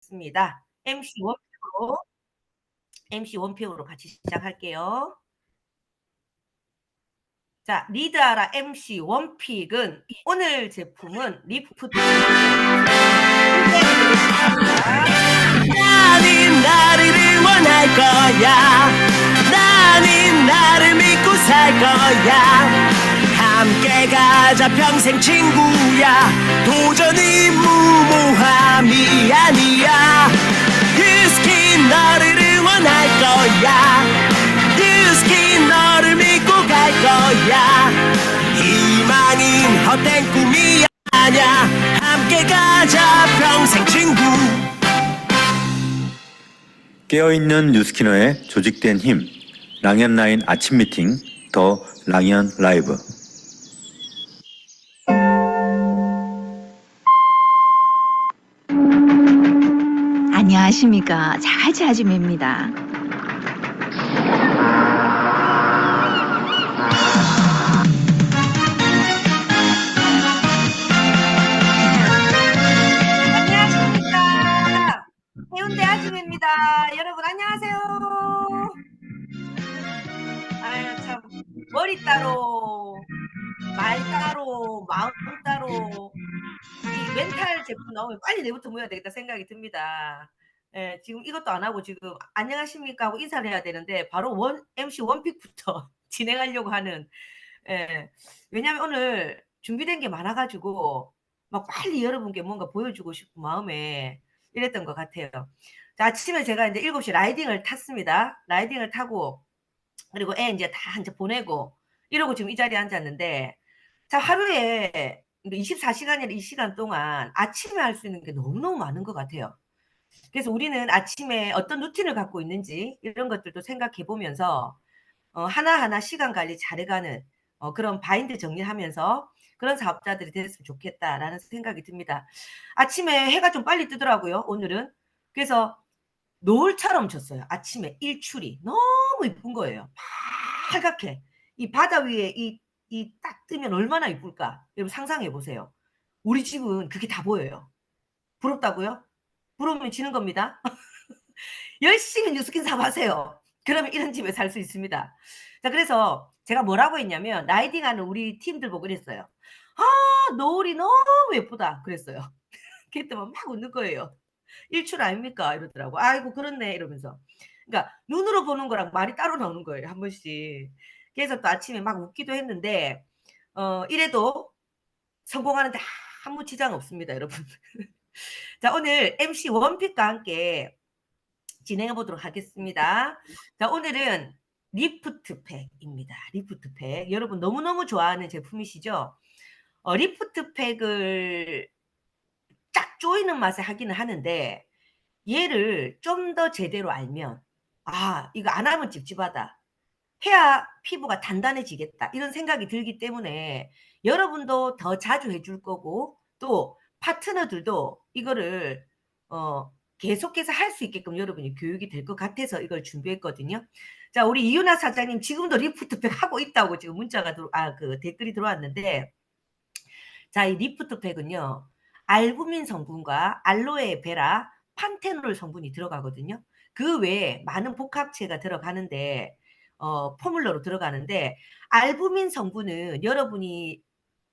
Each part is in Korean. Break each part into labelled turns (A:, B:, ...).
A: 하겠습니다. MC 원픽으로 같이 시작할게요. 자, 리드하라 MC 원픽은 오늘 제품은 리프트.
B: 나는 나를 응원할 거야. 나는 나를 믿고 살 거야. 함께 가자 평생 친구야. 도전은 무모함이 아니야. 유스킨 너를 응원할 거야. 유스킨 너를 믿고 갈 거야. 희망은 헛된 꿈이 아냐. 함께 가자 평생 친구.
C: 깨어있는 뉴스키너의 조직된 힘, 랑현라인 아침 미팅, 더 랑현 라이브.
D: 안녕하십니까. 자갈치 아줌입니다.
A: 안녕하십니까. 해운대 아줌입니다. 여러분 안녕하세요. 아유 참, 머리 따로 말 따로 마음 따로 이 멘탈 제품 나오면 빨리 내부터 모여야 되겠다 생각이 듭니다. 예, 지금 이것도 안 하고 지금 안녕하십니까 하고 인사를 해야 되는데 바로 MC 원픽부터 진행하려고 하는. 예, 왜냐면 오늘 준비된 게 많아가지고 막 빨리 여러분께 뭔가 보여주고 싶은 마음에 이랬던 것 같아요. 자, 아침에 제가 이제 7시 라이딩을 탔습니다. 라이딩을 타고 그리고 애 이제 다 이제 보내고 이러고 지금 이 자리에 앉았는데, 자, 하루에 24시간이나 이 시간 동안 아침에 할 수 있는 게 너무너무 많은 것 같아요. 그래서 우리는 아침에 어떤 루틴을 갖고 있는지 이런 것들도 생각해 보면서 하나하나 시간 관리 잘해가는 그런 바인드 정리하면서 그런 사업자들이 됐으면 좋겠다라는 생각이 듭니다. 아침에 해가 좀 빨리 뜨더라고요, 오늘은. 그래서 노을처럼 졌어요. 아침에 일출이 너무 이쁜 거예요. 빨갛게. 이 바다 위에 이 딱 뜨면 얼마나 이쁠까? 여러분 상상해 보세요. 우리 집은 그게 다 보여요. 부럽다고요? 부러우면 지는 겁니다. 열심히 뉴스킨 사봐세요. 그러면 이런 집에 살 수 있습니다. 자, 그래서 제가 뭐라고 했냐면 라이딩하는 우리 팀들 보고 그랬어요. 아, 노을이 너무 예쁘다 그랬어요. 그랬더니 막 웃는 거예요. 일출 아닙니까? 이러더라고. 아이고 그렇네 이러면서. 그러니까 눈으로 보는 거랑 말이 따로 나오는 거예요, 한 번씩. 그래서 또 아침에 막 웃기도 했는데 이래도 성공하는데 아무 지장 없습니다, 여러분. 자, 오늘 MC 원픽과 함께 진행해 보도록 하겠습니다. 자, 오늘은 리프트팩입니다. 리프트팩. 여러분 너무너무 좋아하는 제품이시죠? 리프트팩을 쫙 조이는 맛에 하기는 하는데 얘를 좀 더 제대로 알면 이거 안 하면 찝찝하다. 해야 피부가 단단해지겠다. 이런 생각이 들기 때문에 여러분도 더 자주 해줄 거고 또 파트너들도 이거를 계속해서 할 수 있게끔 여러분이 교육이 될 것 같아서 이걸 준비했거든요. 자, 우리 이윤아 사장님 지금도 리프트팩 하고 있다고 지금 문자가 그 댓글이 들어왔는데, 자, 이 리프트팩은요 알부민 성분과 알로에 베라, 판테놀 성분이 들어가거든요. 그 외에 많은 복합체가 들어가는데 포뮬러로 들어가는데, 알부민 성분은 여러분이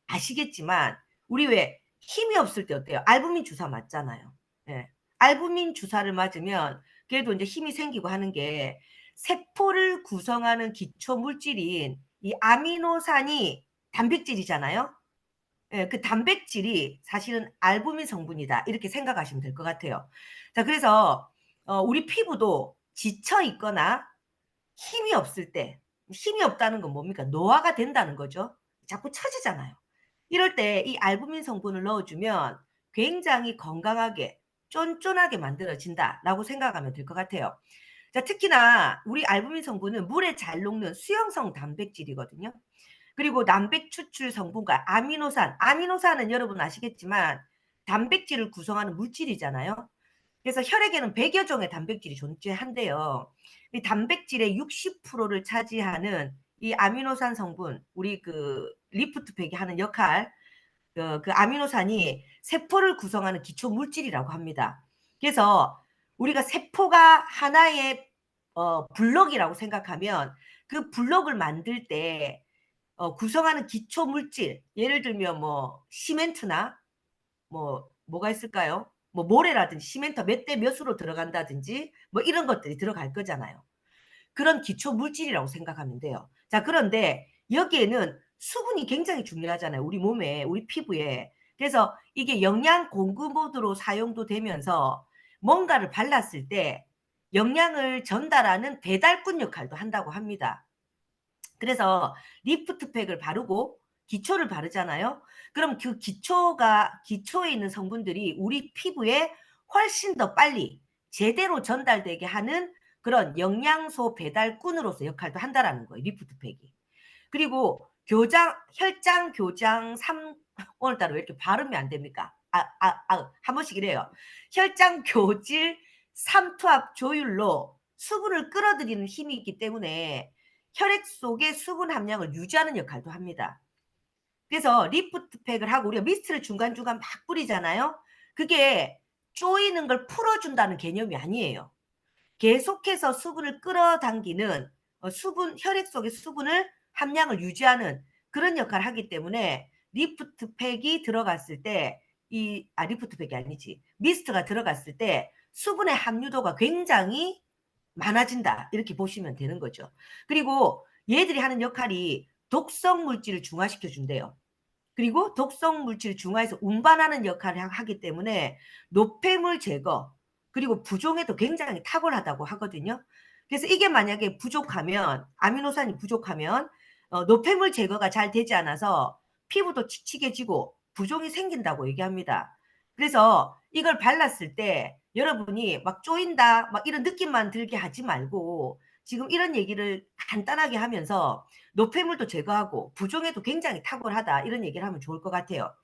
A: 아시겠지만 우리 왜 힘이 없을 때 어때요? 알부민 주사 맞잖아요. 예. 알부민 주사를 맞으면 그래도 이제 힘이 생기고 하는 게 세포를 구성하는 기초 물질인 이 아미노산이 단백질이잖아요. 예, 그 단백질이 사실은 알부민 성분이다. 이렇게 생각하시면 될 것 같아요. 자, 그래서 우리 피부도 지쳐 있거나 힘이 없을 때, 힘이 없다는 건 뭡니까? 노화가 된다는 거죠. 자꾸 처지잖아요. 이럴 때 이 알부민 성분을 넣어주면 굉장히 건강하게 쫀쫀하게 만들어진다라고 생각하면 될 것 같아요. 자, 특히나 우리 알부민 성분은 물에 잘 녹는 수용성 단백질이거든요. 그리고 남백 추출 성분과 아미노산은 여러분 아시겠지만 단백질을 구성하는 물질이잖아요. 그래서 혈액에는 100여 종의 단백질이 존재한대요. 이 단백질의 60%를 차지하는 이 아미노산 성분, 우리 그 리프트팩이 하는 역할, 그 아미노산이 세포를 구성하는 기초 물질이라고 합니다. 그래서 우리가 세포가 하나의 블록이라고 생각하면 그 블록을 만들 때 구성하는 기초 물질, 예를 들면 뭐 시멘트나 뭐가 있을까요? 뭐 모래라든지 시멘트 몇 대 몇으로 들어간다든지 뭐 이런 것들이 들어갈 거잖아요. 그런 기초 물질이라고 생각하면 돼요. 자, 그런데 여기에는 수분이 굉장히 중요하잖아요. 우리 몸에, 우리 피부에. 그래서 이게 영양 공급 모드로 사용도 되면서 뭔가를 발랐을 때 영양을 전달하는 배달꾼 역할도 한다고 합니다. 그래서 리프트팩을 바르고 기초를 바르잖아요. 그럼 그 기초에 있는 성분들이 우리 피부에 훨씬 더 빨리 제대로 전달되게 하는 그런 영양소 배달꾼으로서 역할도 한다라는 거예요. 리프트팩이. 그리고 혈장 교장 3 오늘따라 왜 이렇게 발음이 안 됩니까? 한 번씩 이래요. 혈장 교질 3투압 조율로 수분을 끌어들이는 힘이 있기 때문에 혈액 속의 수분 함량을 유지하는 역할도 합니다. 그래서 리프트팩을 하고 우리가 미스트를 중간중간 막 뿌리잖아요. 그게 쪼이는 걸 풀어준다는 개념이 아니에요. 계속해서 수분을 끌어당기는 혈액 속의 수분을 함량을 유지하는 그런 역할을 하기 때문에 리프트팩이 들어갔을 때 리프트팩이 아니지. 미스트가 들어갔을 때 수분의 함유도가 굉장히 많아진다. 이렇게 보시면 되는 거죠. 그리고 얘들이 하는 역할이 독성 물질을 중화시켜 준대요. 그리고 독성 물질을 중화해서 운반하는 역할을 하기 때문에 노폐물 제거 그리고 부종에도 굉장히 탁월하다고 하거든요. 그래서 이게 만약에 부족하면 아미노산이 부족하면 노폐물 제거가 잘 되지 않아서 피부도 칙칙해지고 부종이 생긴다고 얘기합니다. 그래서 이걸 발랐을 때 여러분이 막 쪼인다 막 이런 느낌만 들게 하지 말고 지금 이런 얘기를 간단하게 하면서 노폐물도 제거하고 부종에도 굉장히 탁월하다 이런 얘기를 하면 좋을 것 같아요.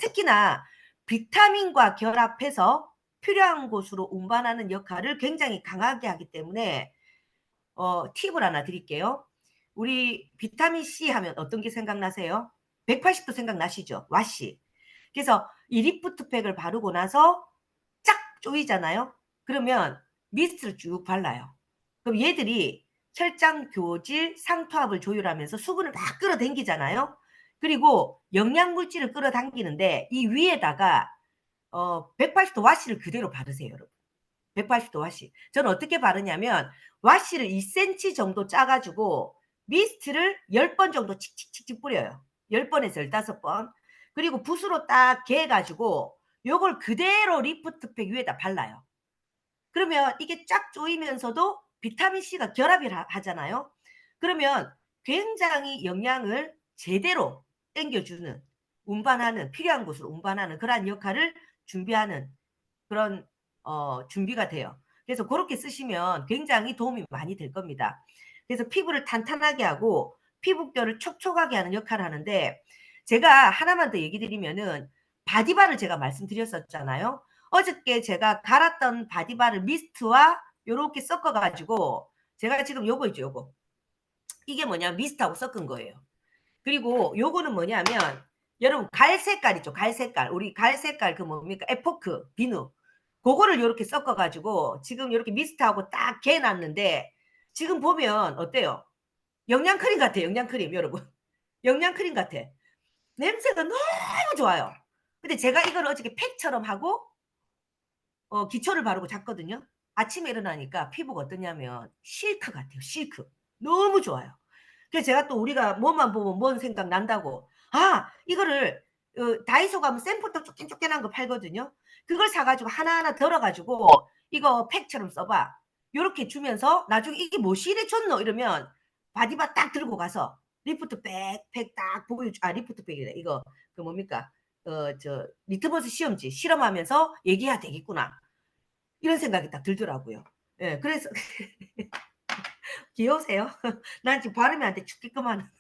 A: 특히나 비타민과 결합해서 필요한 곳으로 운반하는 역할을 굉장히 강하게 하기 때문에 팁을 하나 드릴게요. 우리 비타민C 하면 어떤 게 생각나세요? 180도 생각나시죠? 와시. 그래서 이 리프트팩을 바르고 나서 쫙 쪼이잖아요. 그러면 미스트를 쭉 발라요. 그럼 얘들이 혈장 교질 상투압을 조율하면서 수분을 막 끌어당기잖아요. 그리고 영양물질을 끌어당기는데 이 위에다가 180도 와시를 그대로 바르세요, 여러분. 180도 와시. 저는 어떻게 바르냐면 와시를 2cm 정도 짜가지고 미스트를 10번 정도 칙칙칙칙 뿌려요. 10번에서 15번. 그리고 붓으로 딱 개가지고 요걸 그대로 리프트팩 위에다 발라요. 그러면 이게 쫙 조이면서도 비타민C가 결합을 하잖아요. 그러면 굉장히 영양을 제대로 땡겨주는 운반하는 필요한 곳으로 운반하는 그러한 역할을 준비하는 그런 준비가 돼요. 그래서 그렇게 쓰시면 굉장히 도움이 많이 될 겁니다. 그래서 피부를 탄탄하게 하고 피부결을 촉촉하게 하는 역할을 하는데 제가 하나만 더 얘기 드리면은 바디바를 제가 말씀드렸었잖아요. 어저께 제가 갈았던 바디바를 미스트와 요렇게 섞어가지고 제가 지금 요거 있죠, 요거. 이게 뭐냐, 미스트하고 섞은 거예요. 그리고 요거는 뭐냐면 여러분 갈 색깔 있죠, 갈 색깔. 우리 갈 색깔 그 뭡니까, 에포크, 비누. 그거를 요렇게 섞어가지고 지금 요렇게 미스트하고 딱 개놨는데 지금 보면 어때요? 영양크림 같아요, 영양크림 여러분. 영양크림 같아. 냄새가 너무 좋아요. 근데 제가 이걸 어저께 팩처럼 하고 기초를 바르고 잤거든요. 아침에 일어나니까 피부가 어떠냐면 실크 같아요. 실크. 너무 좋아요. 그래서 제가 또 우리가 뭐만 보면 뭔 생각 난다고. 이거를 다이소 가면 샘플도 쪼끈쪼끈한 거 팔거든요. 그걸 사가지고 하나하나 덜어가지고 이거 팩처럼 써봐. 요렇게 주면서 나중에 이게 뭐시 이래 줬노? 이러면 바디바 딱 들고 가서 리프트팩 딱 보여주. 리프트팩이래. 이거 그 뭡니까? 리트머스 시험지 실험하면서 얘기해야 되겠구나. 이런 생각이 딱 들더라고요. 예, 그래서 귀여우세요? 난 지금 발음이 안 돼 죽겠구만.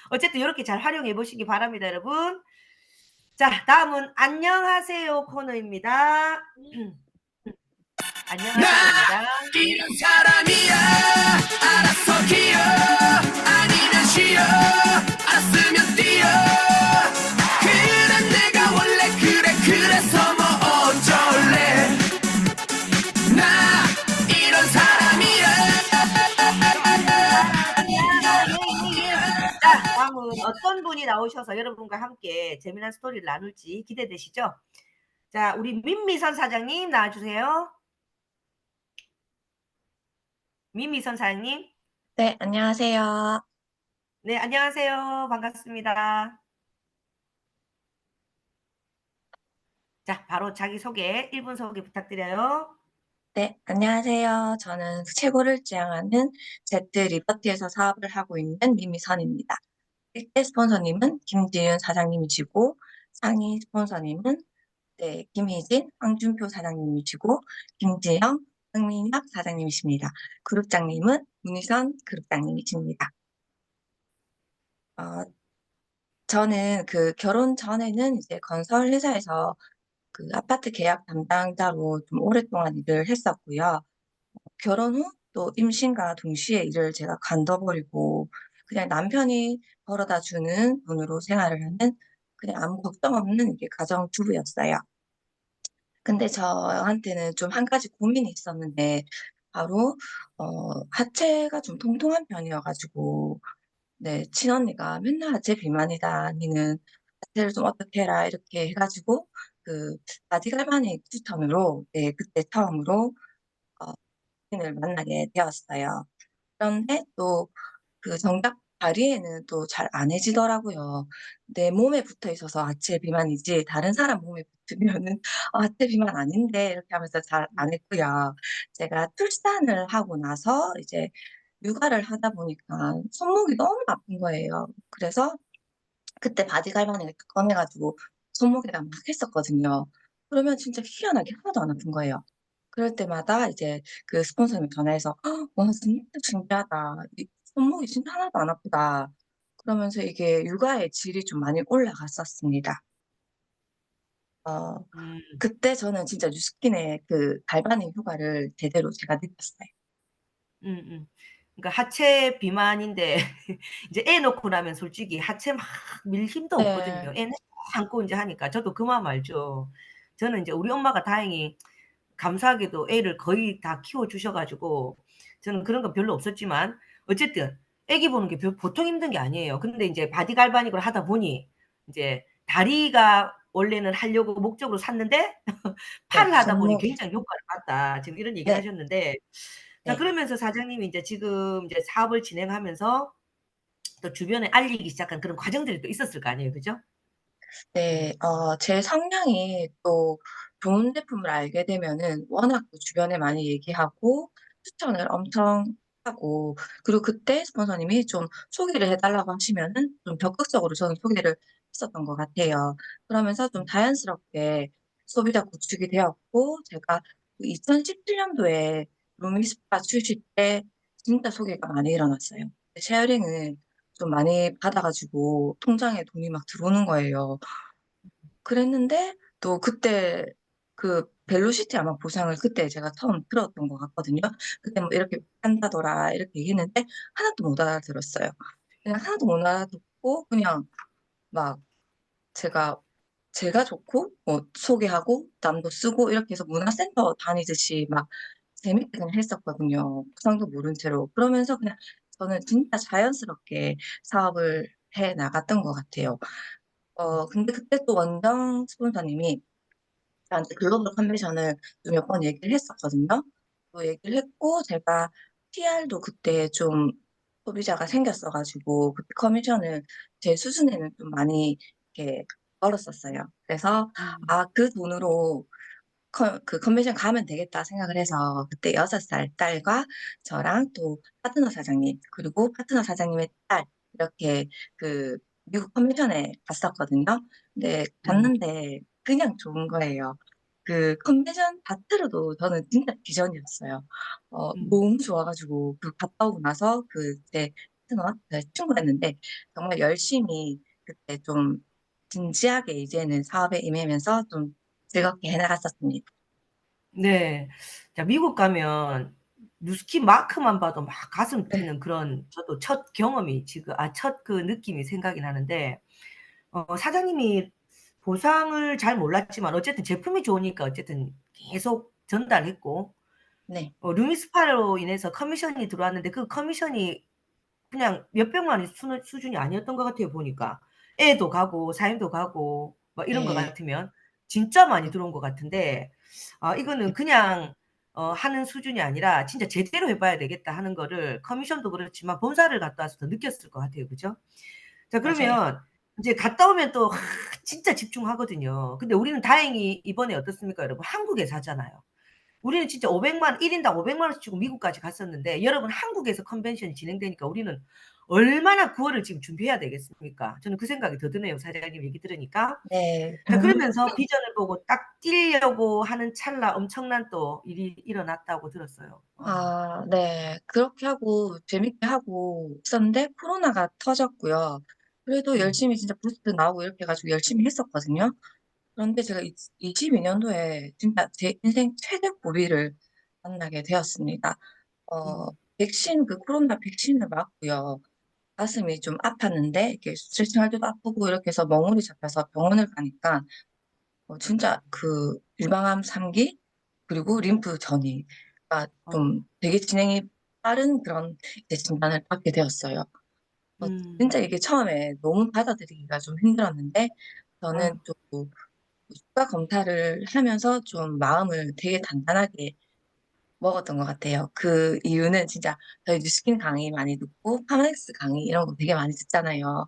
A: 어쨌든 이렇게 잘 활용해 보시기 바랍니다, 여러분. 자, 다음은 안녕하세요 코너입니다. 안녕하세요입니다.
B: 이런 사람이야. 알았어 기어 아니면 쉬어. 알았으면 뛰어. 그래 내가 원래 그래 그래서 뭐 어쩔래.
A: 어떤 분이 나오셔서 여러분과 함께 재미난 스토리를 나눌지 기대되시죠? 자, 우리 민미선 사장님 나와주세요. 민미선 사장님.
E: 네, 안녕하세요.
A: 네, 안녕하세요. 반갑습니다. 자, 바로 자기소개, 1분 소개 부탁드려요.
E: 네, 안녕하세요. 저는 최고를 지향하는 Z 리버티에서 사업을 하고 있는 미미선입니다. 1대 스폰서님은 김지윤 사장님이시고, 상위 스폰서님은 네, 김희진, 황준표 사장님이시고, 김지영, 흥민혁 사장님이십니다. 그룹장님은 문희선 그룹장님이십니다. 저는 그 결혼 전에는 이제 건설 회사에서 그 아파트 계약 담당자로 좀 오랫동안 일을 했었고요. 결혼 후 또 임신과 동시에 일을 제가 관둬버리고 그냥 남편이 벌어다 주는 돈으로 생활을 하는 그냥 아무 걱정 없는 이게 가정주부였어요. 근데 저한테는 좀 한 가지 고민이 있었는데 바로 하체가 좀 통통한 편이어가지고 네, 친언니가 맨날 하체 비만이다. 니는 하체를 좀 어떻게 해라. 이렇게 해가지고 그 바디갈바닉 추천으로 네, 그때 처음으로 어, 을 만나게 되었어요. 그런데 또 그 정작 다리에는 또 잘 안 해지더라고요. 내 몸에 붙어 있어서 하체 비만이지 다른 사람 몸에 붙으면은 하체 비만 아닌데 이렇게 하면서 잘 안 했고요. 제가 출산을 하고 나서 이제 육아를 하다 보니까 손목이 너무 아픈 거예요. 그래서 그때 바디갈바닉을 꺼내가지고 손목에다 막 했었거든요. 그러면 진짜 희한하게 하나도 안 아픈 거예요. 그럴 때마다 이제 그 스폰서님 전화해서 와 진짜 신기하다. 이 손목이 진짜 하나도 안 아프다. 그러면서 이게 육아의 질이 좀 많이 올라갔었습니다. 어,
A: 음,
E: 그때 저는 진짜 뉴스킨의 그 갈바닉 효과를 제대로 제가 느꼈어요.
A: 그러니까 하체 비만인데 이제 애 놓고 나면 솔직히 하체 막 밀 힘도 없거든요.
E: 네,
A: 애는 안고 이제 하니까 저도 그 마음 알죠. 저는 이제 우리 엄마가 다행히 감사하게도 애를 거의 다 키워 주셔가지고 저는 그런 건 별로 없었지만 어쨌든 애기 보는 게 보통 힘든 게 아니에요. 근데 이제 바디 갈바닉을 하다 보니 이제 다리가 원래는 하려고 목적으로 샀는데
E: 네,
A: 팔을 하다 보니
E: 손목이.
A: 굉장히 효과를 봤다. 지금 이런 얘기를
E: 네,
A: 하셨는데 자,
E: 네.
A: 그러면서 사장님이 이제 지금 이제 사업을 진행하면서 또 주변에 알리기 시작한 그런 과정들이 또 있었을 거 아니에요. 그죠? 음.
E: 네, 제 성향이 또 좋은 제품을 알게 되면은 워낙 또 주변에 많이 얘기하고 추천을 엄청 하고, 그리고 그때 스폰서님이 좀 소개를 해달라고 하시면은 좀 적극적으로 저는 소개를 했었던 것 같아요. 그러면서 좀 자연스럽게 소비자 구축이 되었고, 제가 2017년도에 루미스파 출시 때 진짜 소개가 많이 일어났어요. 쉐어링을 좀 많이 받아가지고 통장에 돈이 막 들어오는 거예요. 그랬는데 또 그때 그 벨로시티 아마 보상을 그때 제가 처음 들었던 것 같거든요. 그때 뭐 이렇게 한다더라 이렇게 얘기했는데 하나도 못 알아들었어요. 그냥 하나도 못 알아듣고 그냥 막 제가 제가 좋고 뭐 소개하고 남도 쓰고 이렇게 해서 문화센터 다니듯이 막 재밌게 그냥 했었거든요. 구상도 모른 채로. 그러면서 그냥 저는 진짜 자연스럽게 사업을 해 나갔던 것 같아요. 근데 그때 또 원정 스폰서님이 저한테 글로벌 컨벤션을 좀 몇 번 얘기를 했었거든요. 또 얘기를 했고, 제가 PR도 그때 좀 소비자가 생겼어가지고, 그때 커미션을 제 수준에는 좀 많이 이렇게 벌었었어요. 그래서,
A: 음.
E: 그 돈으로 그 컨벤션 가면 되겠다 생각을 해서, 그때 6살 딸과 저랑 또 파트너 사장님, 그리고 파트너 사장님의 딸, 이렇게 그 미국 컨벤션에 갔었거든요. 근데
A: 음.
E: 갔는데 그냥 좋은 거예요. 그 컨벤션 자체로도 저는 진짜 비전이었어요.
A: 음.
E: 너무 좋아가지고 그 갔다 오고 나서 그제 파트너 친구였는데 정말 열심히 그때 좀 진지하게 이제는 사업에 임하면서 좀 즐겁게 해나갔었습니다.
A: 네. 자, 미국 가면 뉴스키 마크만 봐도 막 가슴
E: 네,
A: 뛰는 그런 저도 첫 경험이 지금 첫 그 느낌이 생각이 나는데 사장님이 보상을 잘 몰랐지만 어쨌든 제품이 좋으니까 어쨌든 계속 전달했고
E: 네,
A: 루미스파로 인해서 커미션이 들어왔는데 그 커미션이 그냥 몇백만 원 수준이 아니었던 것 같아요, 보니까. 애도 가고 사임도 가고 뭐 이런 것
E: 네,
A: 같으면 진짜 많이
E: 네,
A: 들어온 것 같은데, 이거는
E: 네,
A: 그냥 하는 수준이 아니라 진짜 제대로 해봐야 되겠다 하는 거를 커미션도 그렇지만 본사를 갔다 와서 더 느꼈을 것 같아요. 그죠? 자,
E: 맞아요.
A: 그러면 이제 갔다 오면 또 진짜 집중하거든요. 근데 우리는 다행히 이번에 어떻습니까, 여러분? 한국에 사잖아요. 우리는 진짜 1인당 500만 원씩 주고 미국까지 갔었는데, 여러분 한국에서 컨벤션이 진행되니까 우리는 얼마나 9월을 지금 준비해야 되겠습니까? 저는 그 생각이 더 드네요, 사장님 얘기 들으니까.
E: 네,
A: 자, 그러면서 비전을 보고 딱 뛰려고 하는 찰나 엄청난 또 일이 일어났다고 들었어요.
E: 네. 그렇게 하고 재밌게 하고 있었는데 코로나가 터졌고요. 그래도
A: 음,
E: 열심히 진짜 부스트 나오고 이렇게 해가지고 열심히 했었거든요. 그런데 제가 22년도에 진짜 제 인생 최대 고비를 만나게 되었습니다. 어,
A: 음,
E: 그 코로나 백신을 맞고요. 가슴이 좀 아팠는데, 이렇게 스트레칭 할 때도 아프고 이렇게 해서 멍울이 잡혀서 병원을 가니까, 진짜 그 유방암 3기, 그리고 림프 전이가
A: 어,
E: 좀 되게 진행이 빠른 그런 이제 진단을 받게 되었어요.
A: 음,
E: 진짜 이게 처음에 너무 받아들이기가 좀 힘들었는데, 저는
A: 아,
E: 또 추가 검사를 하면서 좀 마음을 되게 단단하게 먹었던 것 같아요. 그 이유는 진짜 저희 뉴스킨 강의 많이 듣고 파마엑스 강의 이런 거 되게 많이 듣잖아요.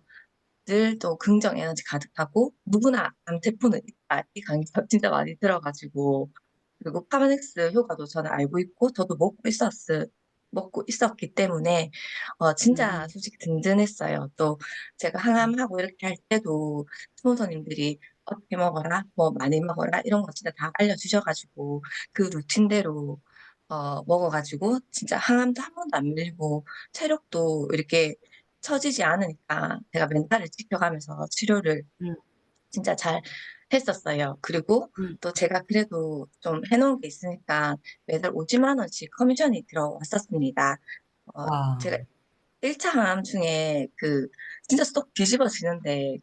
E: 늘 또 긍정 에너지 가득하고 누구나 암세포는 있다. 이 강의가 진짜 많이 들어가지고 그리고 파마엑스 효과도 저는 알고 있고 저도 먹고 있었기 때문에 진짜
A: 음,
E: 솔직히 든든했어요. 또 제가 항암하고 이렇게 할 때도 스폰서님들이 어떻게 먹어라, 뭐 많이 먹어라 이런 거 진짜 다 알려주셔가지고 그 루틴대로 먹어가지고 진짜 항암도 한 번도 안 밀리고 체력도 이렇게 처지지 않으니까 제가 멘탈을 지켜가면서 치료를
A: 음,
E: 진짜 잘 했었어요. 그리고
A: 음.
E: 또 제가 그래도 좀 해놓은 게 있으니까 매달 50만 원씩 커미션이 들어왔었습니다.
A: 와,
E: 제가 1차 항암 중에 진짜 쏙 뒤집어지는데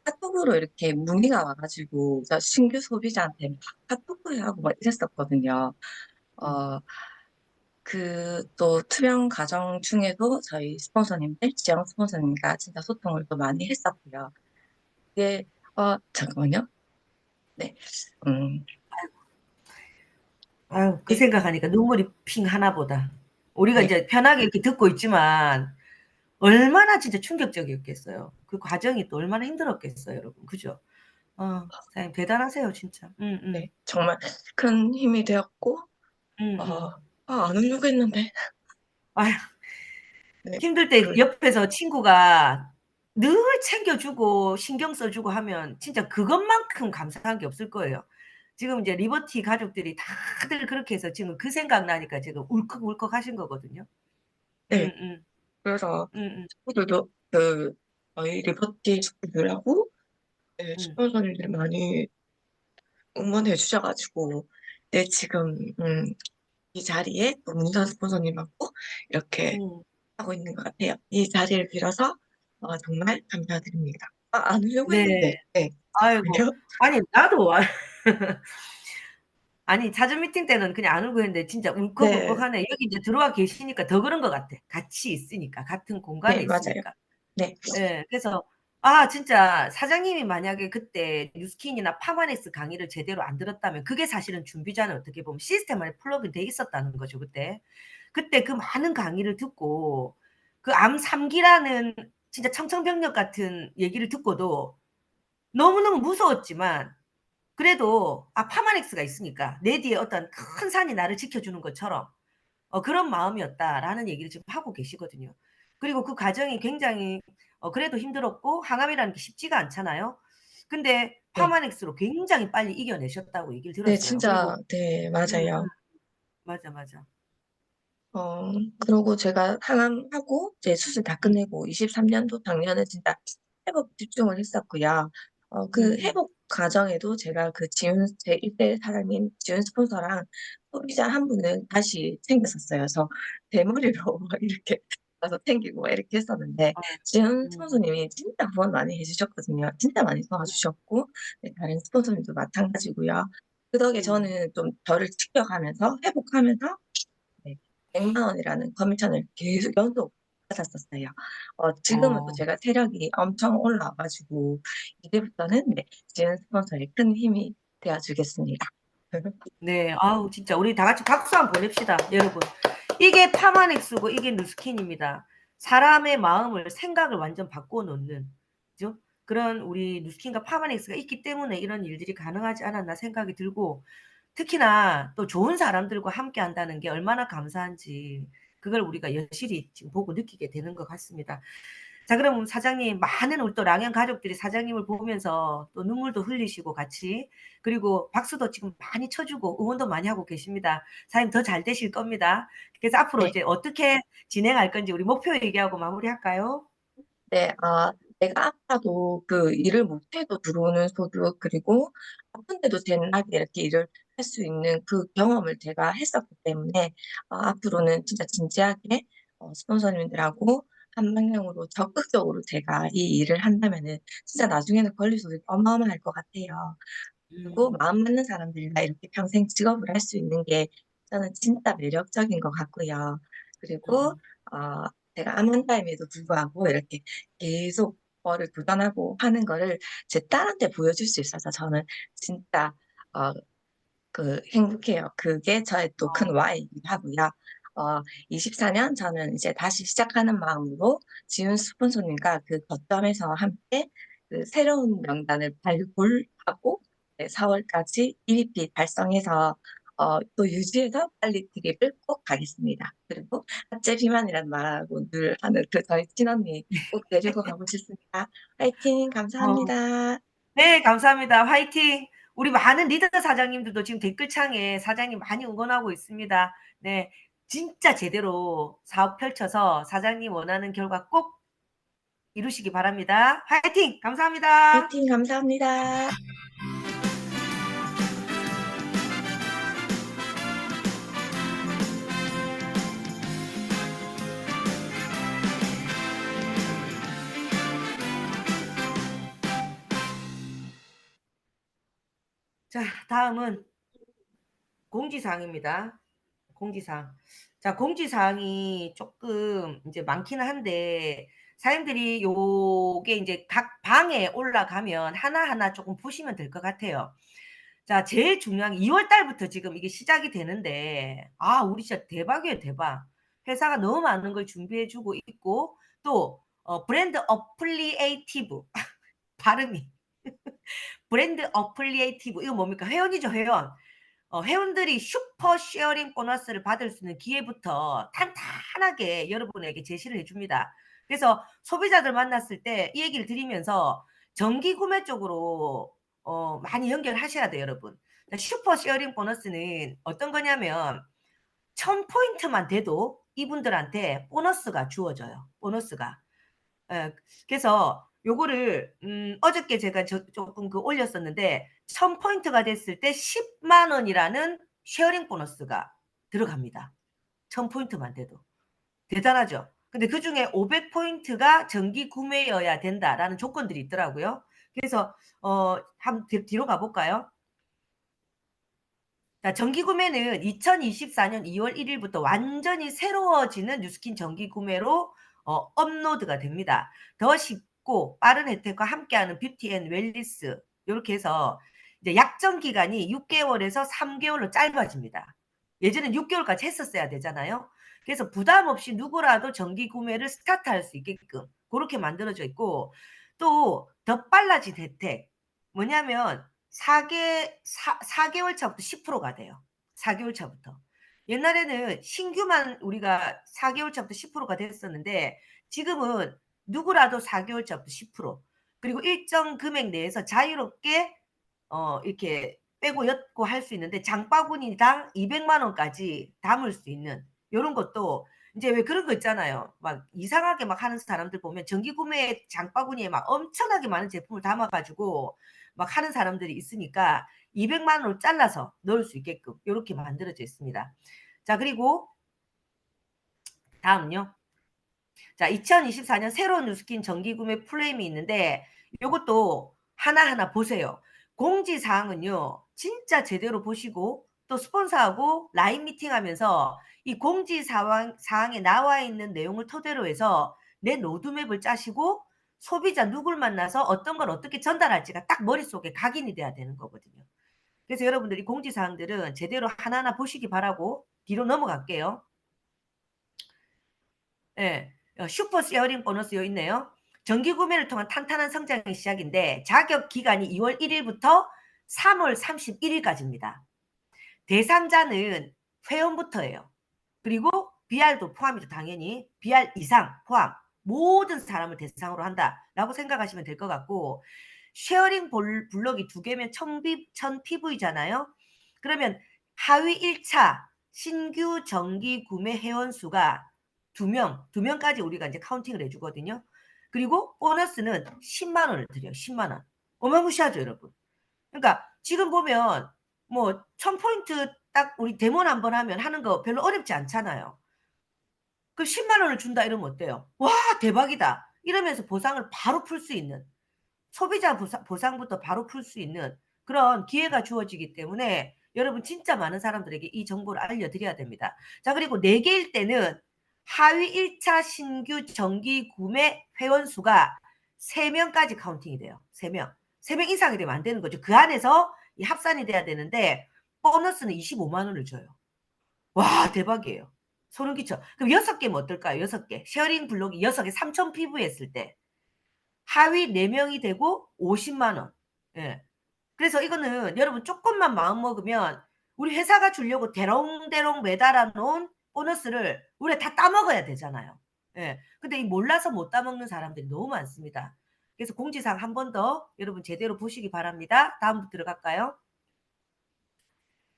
E: 카톡으로 이렇게 문의가 와가지고 저 신규 소비자한테 막 카톡을 하고 막 이랬었거든요.
A: 음,
E: 어, 또 투명 과정 중에도 저희 스폰서님들, 지영 스폰서님과 진짜 소통을 또 많이 했었고요. 이게, 잠깐만요. 네. 음,
A: 아유, 그
E: 예,
A: 생각하니까 눈물이 핑 하나 보다. 우리가
E: 네.
A: 이제 편하게 이렇게 듣고 있지만 얼마나 진짜 충격적이었겠어요. 그 과정이 또 얼마나 힘들었겠어요, 여러분. 그죠? 사장님 대단하세요, 진짜.
E: 네. 정말 큰 힘이 되었고,
A: 음,
E: 어,
A: 음.
E: 안 울려고 했는데,
A: 아휴,
E: 네.
A: 힘들 때 옆에서 친구가 늘 챙겨주고 신경 써주고 하면 진짜 그것만큼 감사한 게 없을 거예요. 지금 이제 리버티 가족들이 다들 그렇게 해서 지금 그 생각나니까 지금 울컥울컥 하신 거거든요.
E: 네.
A: 음,
E: 그래서
A: 음,
E: 친구들도 저희 리버티 친구들하고 네,
A: 음,
E: 스폰서님들이 많이 응원해 주셔가지고, 네, 지금, 이 자리에 또 문선 스폰서님하고 이렇게
A: 음.
E: 하고 있는 것 같아요. 이 자리를 빌어서 정말 감사드립니다. 안 울려고
A: 네.
E: 했는데, 네,
A: 아이고.
E: 죄송해요.
A: 아니, 나도 아니, 사전 미팅 때는 그냥 안 울고 했는데 진짜
E: 네,
A: 울컥울컥하네. 여기 이제 들어와 계시니까 더 그런 것 같아. 같이 있으니까, 같은 공간에
E: 네, 맞아요.
A: 있으니까.
E: 네,
A: 예, 그래서 진짜 사장님이 만약에 그때 뉴스킨이나 파마넥스 강의를 제대로 안 들었다면 그게 사실은 준비자는 어떻게 보면 시스템 안에 플러그인 돼 있었다는 거죠, 그때. 그때 그 많은 강의를 듣고 그 암 3기라는 진짜 청천벽력 같은 얘기를 듣고도 너무너무 무서웠지만 그래도 파마넥스가 있으니까 내 뒤에 어떤 큰 산이 나를 지켜주는 것처럼 그런 마음이었다라는 얘기를 지금 하고 계시거든요. 그리고 그 과정이 굉장히 그래도 힘들었고 항암이라는 게 쉽지가 않잖아요. 근데
E: 네,
A: 파마넥스로 굉장히 빨리 이겨내셨다고 얘기를
E: 네,
A: 들었어요.
E: 진짜,
A: 그리고
E: 네, 맞아요.
A: 맞아, 맞아.
E: 그러고 제가 항암하고 이제 수술 다
A: 음,
E: 끝내고 23년도 작년에 진짜 회복 집중을 했었고요. 그
A: 음,
E: 회복 과정에도 제가 제 1대 사장님, 지훈 스폰서랑 소비자 한 분을 다시 챙겼었어요. 그래서 대머리로 막 이렇게 가서 챙기고 막 이렇게 했었는데,
A: 아,
E: 지훈
A: 음,
E: 스폰서님이 진짜 후원 많이 해주셨거든요. 진짜 많이 도와주셨고, 네, 다른 스폰서님도 마찬가지고요. 그 덕에
A: 음,
E: 저는 좀 저를 지켜가면서, 회복하면서, 네, 100만 원이라는 커미션을 계속 연속 받았었어요. 지금은 또
A: 어.
E: 제가 세력이 엄청 올라와가지고 이제부터는 네, 지은 스폰서의 큰 힘이 되어주겠습니다.
A: 네. 아우 진짜 우리 다 같이 박수 한번 보냅시다, 여러분. 이게 파마넥스고 이게 누스킨입니다. 사람의 마음을 생각을 완전 바꿔 놓는 그죠? 그런 우리 누스킨과 파마넥스가 있기 때문에 이런 일들이 가능하지 않았나 생각이 들고 특히나 또 좋은 사람들과 함께 한다는 게 얼마나 감사한지 그걸 우리가 여실히 지금 보고 느끼게 되는 것 같습니다. 자, 그럼 사장님, 많은 우리 또 랑연 가족들이 사장님을 보면서 또 눈물도 흘리시고 같이, 그리고 박수도 지금 많이 쳐주고 응원도 많이 하고 계십니다. 사장님 더 잘 되실 겁니다. 그래서 앞으로
E: 네,
A: 이제 어떻게 진행할 건지 우리 목표 얘기하고 마무리할까요?
E: 네, 내가 아파도 그 일을 못해도 들어오는 소득, 그리고 아픈데도 재미나게 이렇게 일을 할 수 있는 그 경험을 제가 했었기 때문에, 앞으로는 진짜 진지하게, 스폰서님들하고 한 방향으로 적극적으로 제가 이 일을 한다면은, 진짜 나중에는 권리 소득이 어마어마할 것 같아요. 그리고
A: 음,
E: 마음 맞는 사람들과 이렇게 평생 직업을 할 수 있는 게 저는 진짜 매력적인 것 같고요. 그리고
A: 음,
E: 어, 제가 아만다임에도 불구하고 이렇게 계속 뭐를 도전하고 하는 거를 제 딸한테 보여줄 수 있어서 저는 진짜 어, 행복해요. 그게 저의 또 큰 와이이기도 하고요. 24년 저는 이제 다시 시작하는 마음으로 지훈 스폰서님과 그 거점에서 함께 그 새로운 명단을 발굴하고 4월까지 1위피 달성해서 또 유지해서 빨리 TV를 꼭 가겠습니다. 그리고 하체 비만이라는 말하고 늘 하는 그 저희 친언니 꼭 데리고 가고 싶습니다. 파이팅!
A: 어,
E: 감사합니다.
A: 네, 감사합니다. 화이팅! 우리 많은 리더 사장님들도 지금 댓글창에 사장님 많이 응원하고 있습니다. 네, 진짜 제대로 사업 펼쳐서 사장님 원하는 결과 꼭 이루시기 바랍니다. 화이팅! 감사합니다.
E: 파이팅! 감사합니다.
A: 자, 다음은 공지사항입니다. 공지사항. 자, 공지사항이 조금 이제 많기는 한데, 사장님들이 요게 이제 각 방에 올라가면 하나하나 조금 보시면 될 것 같아요. 자, 제일 중요한 게 2월 달부터 지금 이게 시작이 되는데, 우리 진짜 대박이에요, 대박. 회사가 너무 많은 걸 준비해주고 있고, 또, 브랜드 어플리에이티브. 발음이. 브랜드 어플리에이티브. 이거 뭡니까? 회원이죠, 회원. 회원들이 슈퍼 쉐어링 보너스를 받을 수 있는 기회부터 탄탄하게 여러분에게 제시를 해줍니다. 그래서 소비자들 만났을 때 이 얘기를 드리면서 정기 구매 쪽으로 많이 연결하셔야 돼요, 여러분. 슈퍼 쉐어링 보너스는 어떤 거냐면 1000포인트만 돼도 이분들한테 보너스가 주어져요. 보너스가. 예, 그래서 요거를 어저께 제가 조금 그 올렸었는데 1000포인트가 됐을 때 10만 원이라는 쉐어링 보너스가 들어갑니다. 1000포인트만 돼도. 대단하죠? 근데 그중에 500포인트가 정기 구매여야 된다라는 조건들이 있더라고요. 그래서 한번 뒤로 가볼까요? 자, 정기 구매는 2024년 2월 1일부터 완전히 새로워지는 뉴스킨 정기 구매로 업로드가 됩니다. 더 쉽고 빠른 혜택과 함께하는 뷰티 앤 웰리스 이렇게 해서 이제 약정 기간이 6개월에서 3개월로 짧아집니다. 예전엔 6개월까지 했었어야 되잖아요. 그래서 부담 없이 누구라도 정기 구매를 스타트할 수 있게끔 그렇게 만들어져 있고 또 더 빨라진 혜택 뭐냐면 4개월 차부터 10%가 돼요. 4개월 차부터. 옛날에는 신규만 우리가 4개월 차부터 10%가 됐었는데 지금은 누구라도 4개월 차부터 10% 그리고 일정 금액 내에서 자유롭게 이렇게 빼고 였고 할 수 있는데 장바구니당 200만 원까지 담을 수 있는 이런 것도 이제 왜 그런 거 있잖아요. 막 이상하게 막 하는 사람들 보면 정기 구매 장바구니에 막 엄청나게 많은 제품을 담아가지고 막 하는 사람들이 있으니까 200만 원으로 잘라서 넣을 수 있게끔 이렇게 만들어져 있습니다. 자, 그리고 다음요. 자, 2024년 새로운 뉴스킨 정기 구매 플레임이 있는데 이것도 하나하나 보세요. 공지사항은요. 진짜 제대로 보시고 또 스폰서하고 라인 미팅하면서 이 공지사항에 나와 있는 내용을 토대로 해서 내 로드맵을 짜시고 소비자 누굴 만나서 어떤 걸 어떻게 전달할지가 딱 머릿속에 각인이 돼야 되는 거거든요. 그래서 여러분들이 공지사항들은 제대로 하나하나 보시기 바라고 뒤로 넘어갈게요. 예, 슈퍼 쉐어링 보너스 요 있네요. 정기 구매를 통한 탄탄한 성장의 시작인데 자격 기간이 2월 1일부터 3월 31일까지입니다. 대상자는 회원부터예요. 그리고 BR도 포함이죠. 당연히 BR 이상 포함 모든 사람을 대상으로 한다라고 생각하시면 될 것 같고, 쉐어링 블록이 2개면 1000PV잖아요. 그러면 하위 1차 신규 정기 구매 회원 수가 2명까지 우리가 이제 카운팅을 해주거든요. 그리고 보너스는 10만 원을 드려요. 10만 원. 어마무시하죠, 여러분. 그러니까 지금 보면 뭐 1000포인트 딱 우리 데모는 한번 하면 하는 거 별로 어렵지 않잖아요. 그 10만 원을 준다 이러면 어때요? 와, 대박이다. 이러면서 보상을 바로 풀 수 있는, 소비자 보상부터 바로 풀 수 있는 그런 기회가 주어지기 때문에 여러분 진짜 많은 사람들에게 이 정보를 알려드려야 됩니다. 자, 그리고 4개일 때는 하위 1차 신규 정기 구매 회원 수가 3명까지 카운팅이 돼요. 3명. 3명 이상이 되면 안 되는 거죠. 그 안에서 이 합산이 돼야 되는데 보너스는 25만 원을 줘요. 와, 대박이에요. 소름 끼쳐. 그럼 6개면 어떨까요? 6개. 쉐어링 블록이 6개 3,000 PV 했을 때 하위 4명이 되고 50만 원. 예. 그래서 이거는 여러분 조금만 마음 먹으면 우리 회사가 주려고 대롱대롱 매달아 놓은 보너스를 우리가 다 따먹어야 되잖아요. 예. 근데 이 몰라서 못 따먹는 사람들이 너무 많습니다. 그래서 공지사항 한 번 더 여러분 제대로 보시기 바랍니다. 다음 들어갈까요?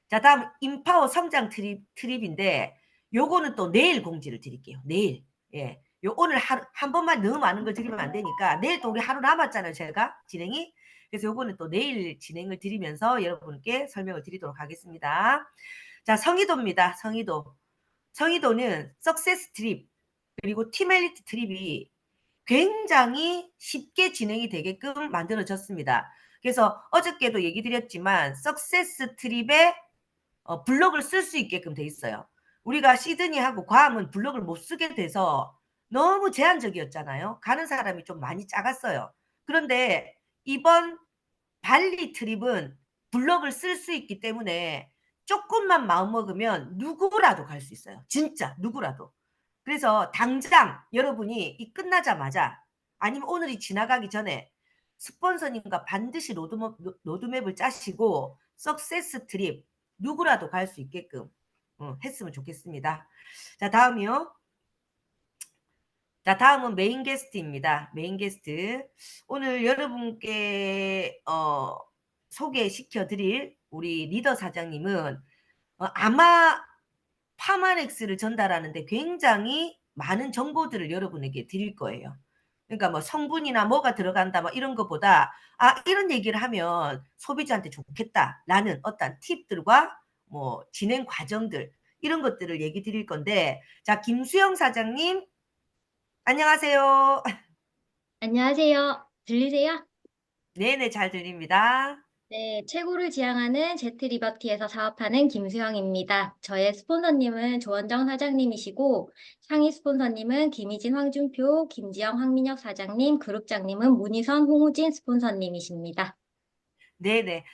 A: 자, 다음 인파워 성장 트립인데 요거는 또 내일 공지를 드릴게요. 내일. 예. 요 오늘 하루 한 번만 너무 많은 걸 드리면 안 되니까 내일 또 우리 하루 남았잖아요. 제가 진행이. 그래서 요거는 또 내일 진행을 드리면서 여러분께 설명을 드리도록 하겠습니다. 자, 성의도입니다. 성의도. 성의도는 석세스 트립 그리고 팀엘리트 트립이 굉장히 쉽게 진행이 되게끔 만들어졌습니다. 그래서 어저께도 얘기 드렸지만 석세스 트립에 블록을 쓸 수 있게끔 돼 있어요. 우리가 시드니하고 괌은 블록을 못 쓰게 돼서 너무 제한적이었잖아요. 가는 사람이 좀 많이 작았어요. 그런데 이번 발리 트립은 블록을 쓸 수 있기 때문에 조금만 마음먹으면 누구라도 갈 수 있어요. 진짜 누구라도. 그래서 당장 여러분이 이 끝나자마자 아니면 오늘이 지나가기 전에 스폰서님과 반드시 로드맵을 짜시고 석세스 트립 누구라도 갈 수 있게끔 했으면 좋겠습니다. 자, 다음이요. 자, 다음은 메인 게스트입니다. 메인 게스트. 오늘 여러분께 소개시켜 드릴 우리 리더 사장님은 아마 파마넥스를 전달하는데 굉장히 많은 정보들을 여러분에게 드릴 거예요. 그러니까 뭐 성분이나 뭐가 들어간다 뭐 이런 것보다 이런 얘기를 하면 소비자한테 좋겠다라는 어떤 팁들과 뭐 진행 과정들 이런 것들을 얘기 드릴 건데, 자, 김수영 사장님 안녕하세요.
F: 안녕하세요. 들리세요?
A: 네네, 잘 들립니다.
F: 네, 최고를 지향하는 제트리버티에서 사업하는 김수영입니다. 저의 스폰서님은 조원정 사장님이시고, 상위 스폰서님은 김희진, 황준표, 김지영, 황민혁 사장님, 그룹장님은 문희선, 홍우진 스폰서님이십니다.
A: 네네.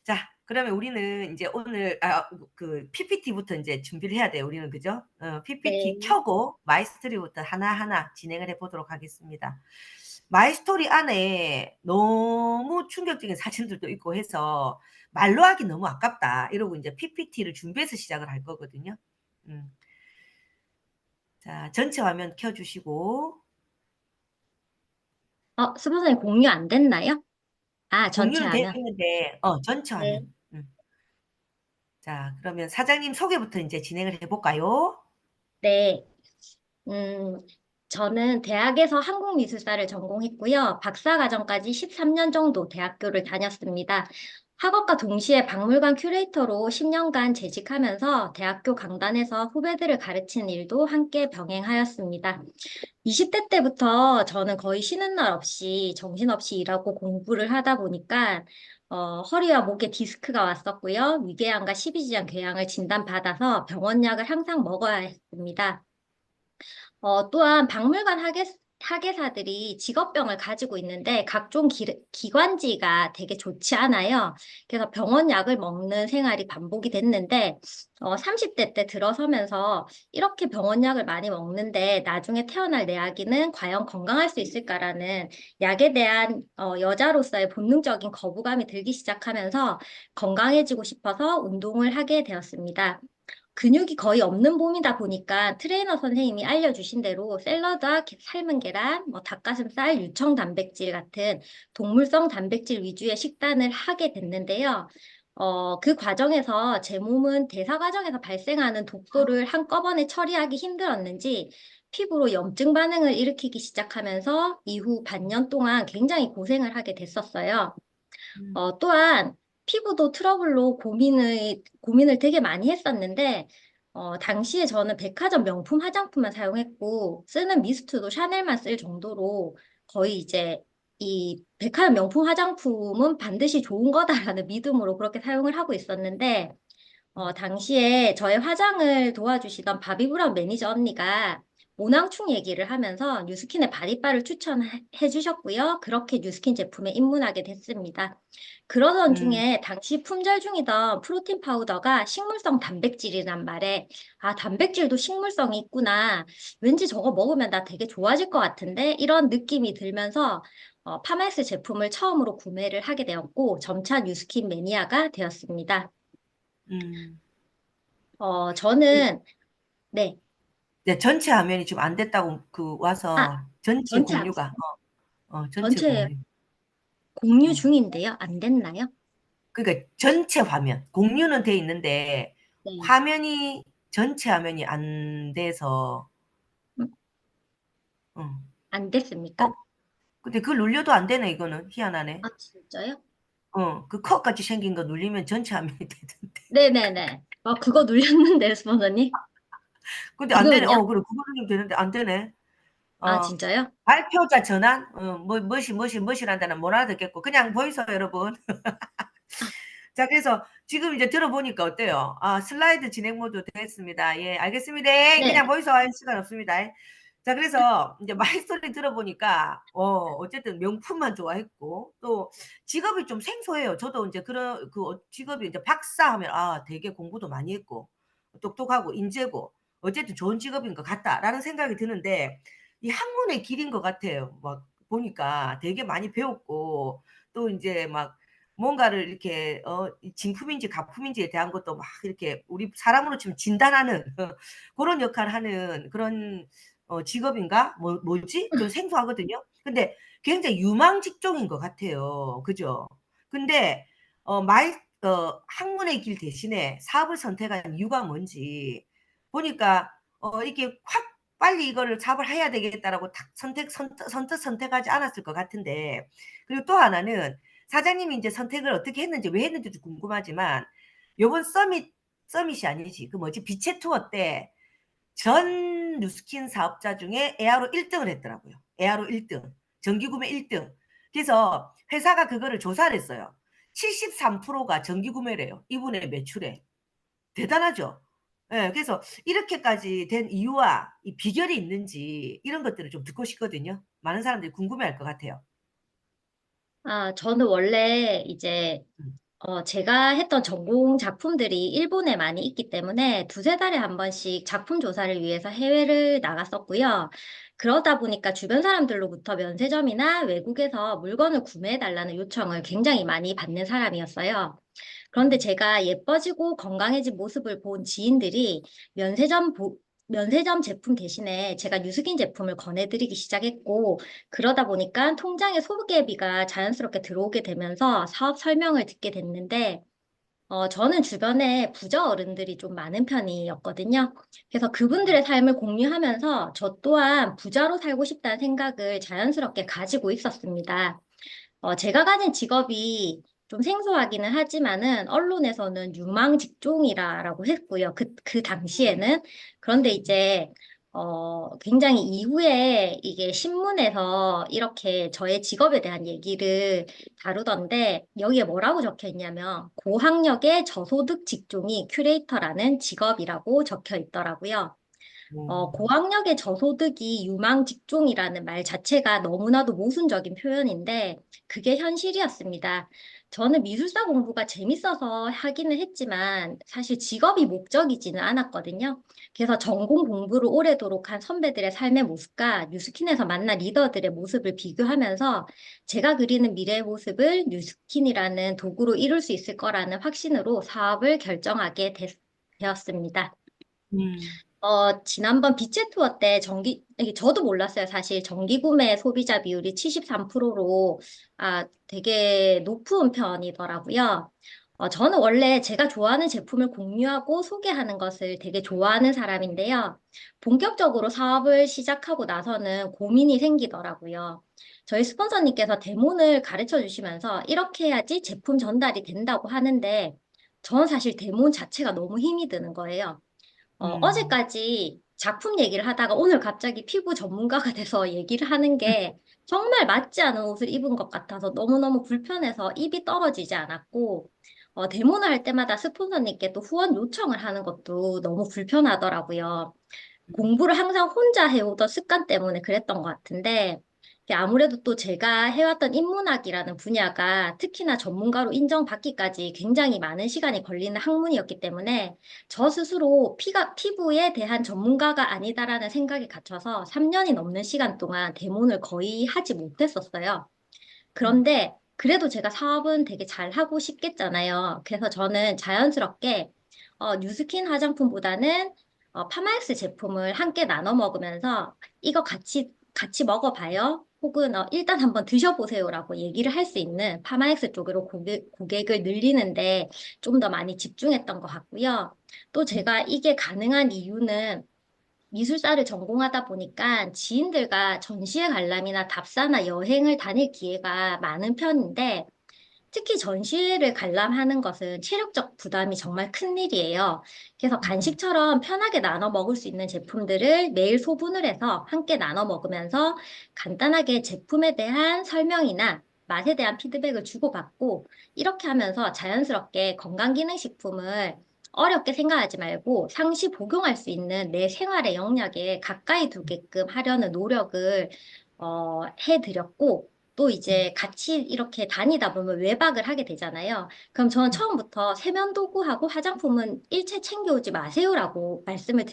A: 자, 그러면 우리는 이제 오늘 그 PPT부터 이제 준비를 해야 돼요. 우리는 그죠? PPT
F: 네.
A: 켜고 마이스토리부터 하나하나 진행을 해보도록 하겠습니다. 마이스토리 안에 너무 충격적인 사진들도 있고 해서 말로 하기 너무 아깝다 이러고 이제 PPT를 준비해서 시작을 할 거거든요. 자, 전체 화면 켜주시고.
F: 스폰서님 공유 안 됐나요? 전체
A: 공유는 되어
F: 화면.
A: 있는데 전체
F: 네.
A: 화면. 자, 그러면 사장님 소개부터 이제 진행을 해볼까요?
F: 네. 저는 대학에서 한국미술사를 전공했고요. 박사과정까지 13년 정도 대학교를 다녔습니다. 학업과 동시에 박물관 큐레이터로 10년간 재직하면서 대학교 강단에서 후배들을 가르치는 일도 함께 병행하였습니다. 20대 때부터 저는 거의 쉬는 날 없이 정신없이 일하고 공부를 하다 보니까 허리와 목에 디스크가 왔었고요. 위궤양과 12지장 궤양을 진단받아서 병원약을 항상 먹어야 했습니다. 또한 박물관 학예사들이 직업병을 가지고 있는데 각종 기관지가 되게 좋지 않아요. 그래서 병원약을 먹는 생활이 반복이 됐는데 30대 때 들어서면서 이렇게 병원약을 많이 먹는데 나중에 태어날 내 아기는 과연 건강할 수 있을까라는 약에 대한 여자로서의 본능적인 거부감이 들기 시작하면서 건강해지고 싶어서 운동을 하게 되었습니다. 근육이 거의 없는 몸이다 보니까 트레이너 선생님이 알려주신 대로 샐러드와 삶은 계란, 뭐 닭가슴살, 유청 단백질 같은 동물성 단백질 위주의 식단을 하게 됐는데요. 그 과정에서 제 몸은 대사 과정에서 발생하는 독소를 한꺼번에 처리하기 힘들었는지 피부로 염증 반응을 일으키기 시작하면서 이후 반년 동안 굉장히 고생을 하게 됐었어요. 또한 피부도 트러블로 고민을 되게 많이 했었는데, 당시에 저는 백화점 명품 화장품만 사용했고, 쓰는 미스트도 샤넬만 쓸 정도로 거의 이제 이 백화점 명품 화장품은 반드시 좋은 거다라는 믿음으로 그렇게 사용을 하고 있었는데, 당시에 저의 화장을 도와주시던 바비브라운 매니저 언니가 모낭충 얘기를 하면서 뉴스킨의 바디바를 추천해 주셨고요. 그렇게 뉴스킨 제품에 입문하게 됐습니다. 그러던 중에 당시 품절 중이던 프로틴 파우더가 식물성 단백질이란 말에 단백질도 식물성이 있구나. 왠지 저거 먹으면 나 되게 좋아질 것 같은데 이런 느낌이 들면서 파마스 제품을 처음으로 구매를 하게 되었고 점차 뉴스킨 매니아가 되었습니다.
A: 음.
F: 저는 네,
A: 네, 전체 화면이 지금 안 됐다고 와서 전체
F: 전체
A: 공유가 전체
F: 전체
A: 공유.
F: 공유 중인데요. 안 됐나요?
A: 그러니까 전체 화면 공유는 돼 있는데
F: 네.
A: 화면이 전체 화면이 안 돼서
F: 안 됐습니까?
A: 근데 그걸 눌려도 안 되네 이거는 희한하네.
F: 진짜요?
A: 그 컵같이 생긴 거 눌리면 전체 화면이 되던데.
F: 네네네. 그거 눌렸는데, 스폰서님?
A: 근데 안 되네.
F: 지금은요?
A: 그래 그거 누르면 되는데 안 되네.
F: 진짜요?
A: 발표자 전환 뭐시란다는 못 알아듣겠고 그냥 보이소 여러분. 자 그래서 지금 이제 들어보니까 어때요? 슬라이드 진행 모드 됐습니다. 예 알겠습니다.
F: 네.
A: 그냥 보이소 할 시간 없습니다. 자 그래서 이제 마이스토리 들어보니까 어쨌든 명품만 좋아했고 또 직업이 좀 생소해요. 저도 이제 그런 직업이 이제 박사하면 되게 공부도 많이 했고 똑똑하고 인재고 어쨌든 좋은 직업인 것 같다라는 생각이 드는데 이 학문의 길인 것 같아요. 막 보니까 되게 많이 배웠고 또 이제 막 뭔가를 이렇게 진품인지 가품인지에 대한 것도 막 이렇게 우리 사람으로 치면 진단하는 그런 역할을 하는 그런 직업인가? 뭐지? 좀 생소하거든요. 근데 굉장히 유망 직종인 것 같아요. 그죠? 근데 학문의 길 대신에 사업을 선택한 이유가 뭔지 보니까 이게 확 빨리 이거를 사업을 해야 되겠다라고 딱 선뜻 선택하지 않았을 것 같은데 그리고 또 하나는 사장님이 이제 선택을 어떻게 했는지 왜 했는지도 궁금하지만 요번 서밋이 아니지 그 뭐지 빛의 투어 때 전 뉴스킨 사업자 중에 에아로 1등을 했더라고요. 에아로 1등. 정기구매 1등. 그래서 회사가 그거를 조사를 했어요. 73%가 정기구매래요. 이분의 매출에. 대단하죠? 예, 그래서 이렇게까지 된 이유와 이 비결이 있는지 이런 것들을 좀 듣고 싶거든요. 많은 사람들이 궁금해할 것 같아요.
F: 저는 원래 이제
A: 음.
F: 제가 했던 전공 작품들이 일본에 많이 있기 때문에 두세 달에 한 번씩 작품 조사를 위해서 해외를 나갔었고요. 그러다 보니까 주변 사람들로부터 면세점이나 외국에서 물건을 구매해달라는 요청을 굉장히 많이 받는 사람이었어요. 그런데 제가 예뻐지고 건강해진 모습을 본 지인들이 면세점 제품 대신에 제가 뉴스킨 제품을 권해드리기 시작했고, 그러다 보니까 통장에 소개비가 자연스럽게 들어오게 되면서 사업 설명을 듣게 됐는데, 저는 주변에 부자 어른들이 좀 많은 편이었거든요. 그래서 그분들의 삶을 공유하면서 저 또한 부자로 살고 싶다는 생각을 자연스럽게 가지고 있었습니다. 제가 가진 직업이 좀 생소하기는 하지만은 언론에서는 유망 직종이라고 했고요. 그 당시에는. 그런데 이제 굉장히 이후에 이게 신문에서 이렇게 저의 직업에 대한 얘기를 다루던데 여기에 뭐라고 적혀 있냐면 고학력의 저소득 직종이 큐레이터라는 직업이라고 적혀 있더라고요. 고학력의 저소득이 유망 직종이라는 말 자체가 너무나도 모순적인 표현인데 그게 현실이었습니다. 저는 미술사 공부가 재밌어서 하기는 했지만 사실 직업이 목적이지는 않았거든요. 그래서 전공 공부를 오래도록 한 선배들의 삶의 모습과 뉴스킨에서 만난 리더들의 모습을 비교하면서 제가 그리는 미래의 모습을 뉴스킨이라는 도구로 이룰 수 있을 거라는 확신으로 사업을 결정하게 되었습니다. 지난번 빛의 투어 때 이게 저도 몰랐어요. 사실 정기 구매 소비자 비율이 73%로, 되게 높은 편이더라고요. 저는 원래 제가 좋아하는 제품을 공유하고 소개하는 것을 되게 좋아하는 사람인데요. 본격적으로 사업을 시작하고 나서는 고민이 생기더라고요. 저희 스폰서님께서 데모를 가르쳐 주시면서 이렇게 해야지 제품 전달이 된다고 하는데, 저는 사실 데모 자체가 너무 힘이 드는 거예요. 어제까지 작품 얘기를 하다가 오늘 갑자기 피부 전문가가 돼서 얘기를 하는 게 정말 맞지 않은 옷을 입은 것 같아서 너무너무 불편해서 입이 떨어지지 않았고, 데모를 할 때마다 스폰서님께 또 후원 요청을 하는 것도 너무 불편하더라고요. 공부를 항상 혼자 해오던 습관 때문에 그랬던 것 같은데, 이게 아무래도 또 제가 해왔던 인문학이라는 분야가 특히나 전문가로 인정받기까지 굉장히 많은 시간이 걸리는 학문이었기 때문에 저 스스로 피부에 대한 전문가가 아니다라는 생각이 갇혀서 3년이 넘는 시간 동안 대문을 거의 하지 못했었어요. 그런데 그래도 제가 사업은 되게 잘 하고 싶겠잖아요. 그래서 저는 자연스럽게 뉴스킨 화장품보다는 파마엑스 제품을 함께 나눠 먹으면서 이거 같이 먹어봐요. 혹은 일단 한번 드셔보세요라고 얘기를 할 수 있는 파마엑스 쪽으로 고객을 늘리는데 좀 더 많이 집중했던 것 같고요. 또 제가 이게 가능한 이유는 미술사를 전공하다 보니까 지인들과 전시회 관람이나 답사나 여행을 다닐 기회가 많은 편인데 특히 전시회를 관람하는 것은 체력적 부담이 정말 큰 일이에요. 그래서 간식처럼 편하게 나눠 먹을 수 있는 제품들을 매일 소분을 해서 함께 나눠 먹으면서 간단하게 제품에 대한 설명이나 맛에 대한 피드백을 주고받고 이렇게 하면서 자연스럽게 건강기능식품을 어렵게 생각하지 말고 상시 복용할 수 있는 내 생활의 영역에 가까이 두게끔 하려는 노력을 해드렸고 또 이제 같이 이렇게 다니다 보면 외박을 하게 되잖아요. 그럼 저는 처음부터 세면도구하고 화장품은 일체 챙겨오지 마세요라고 말씀을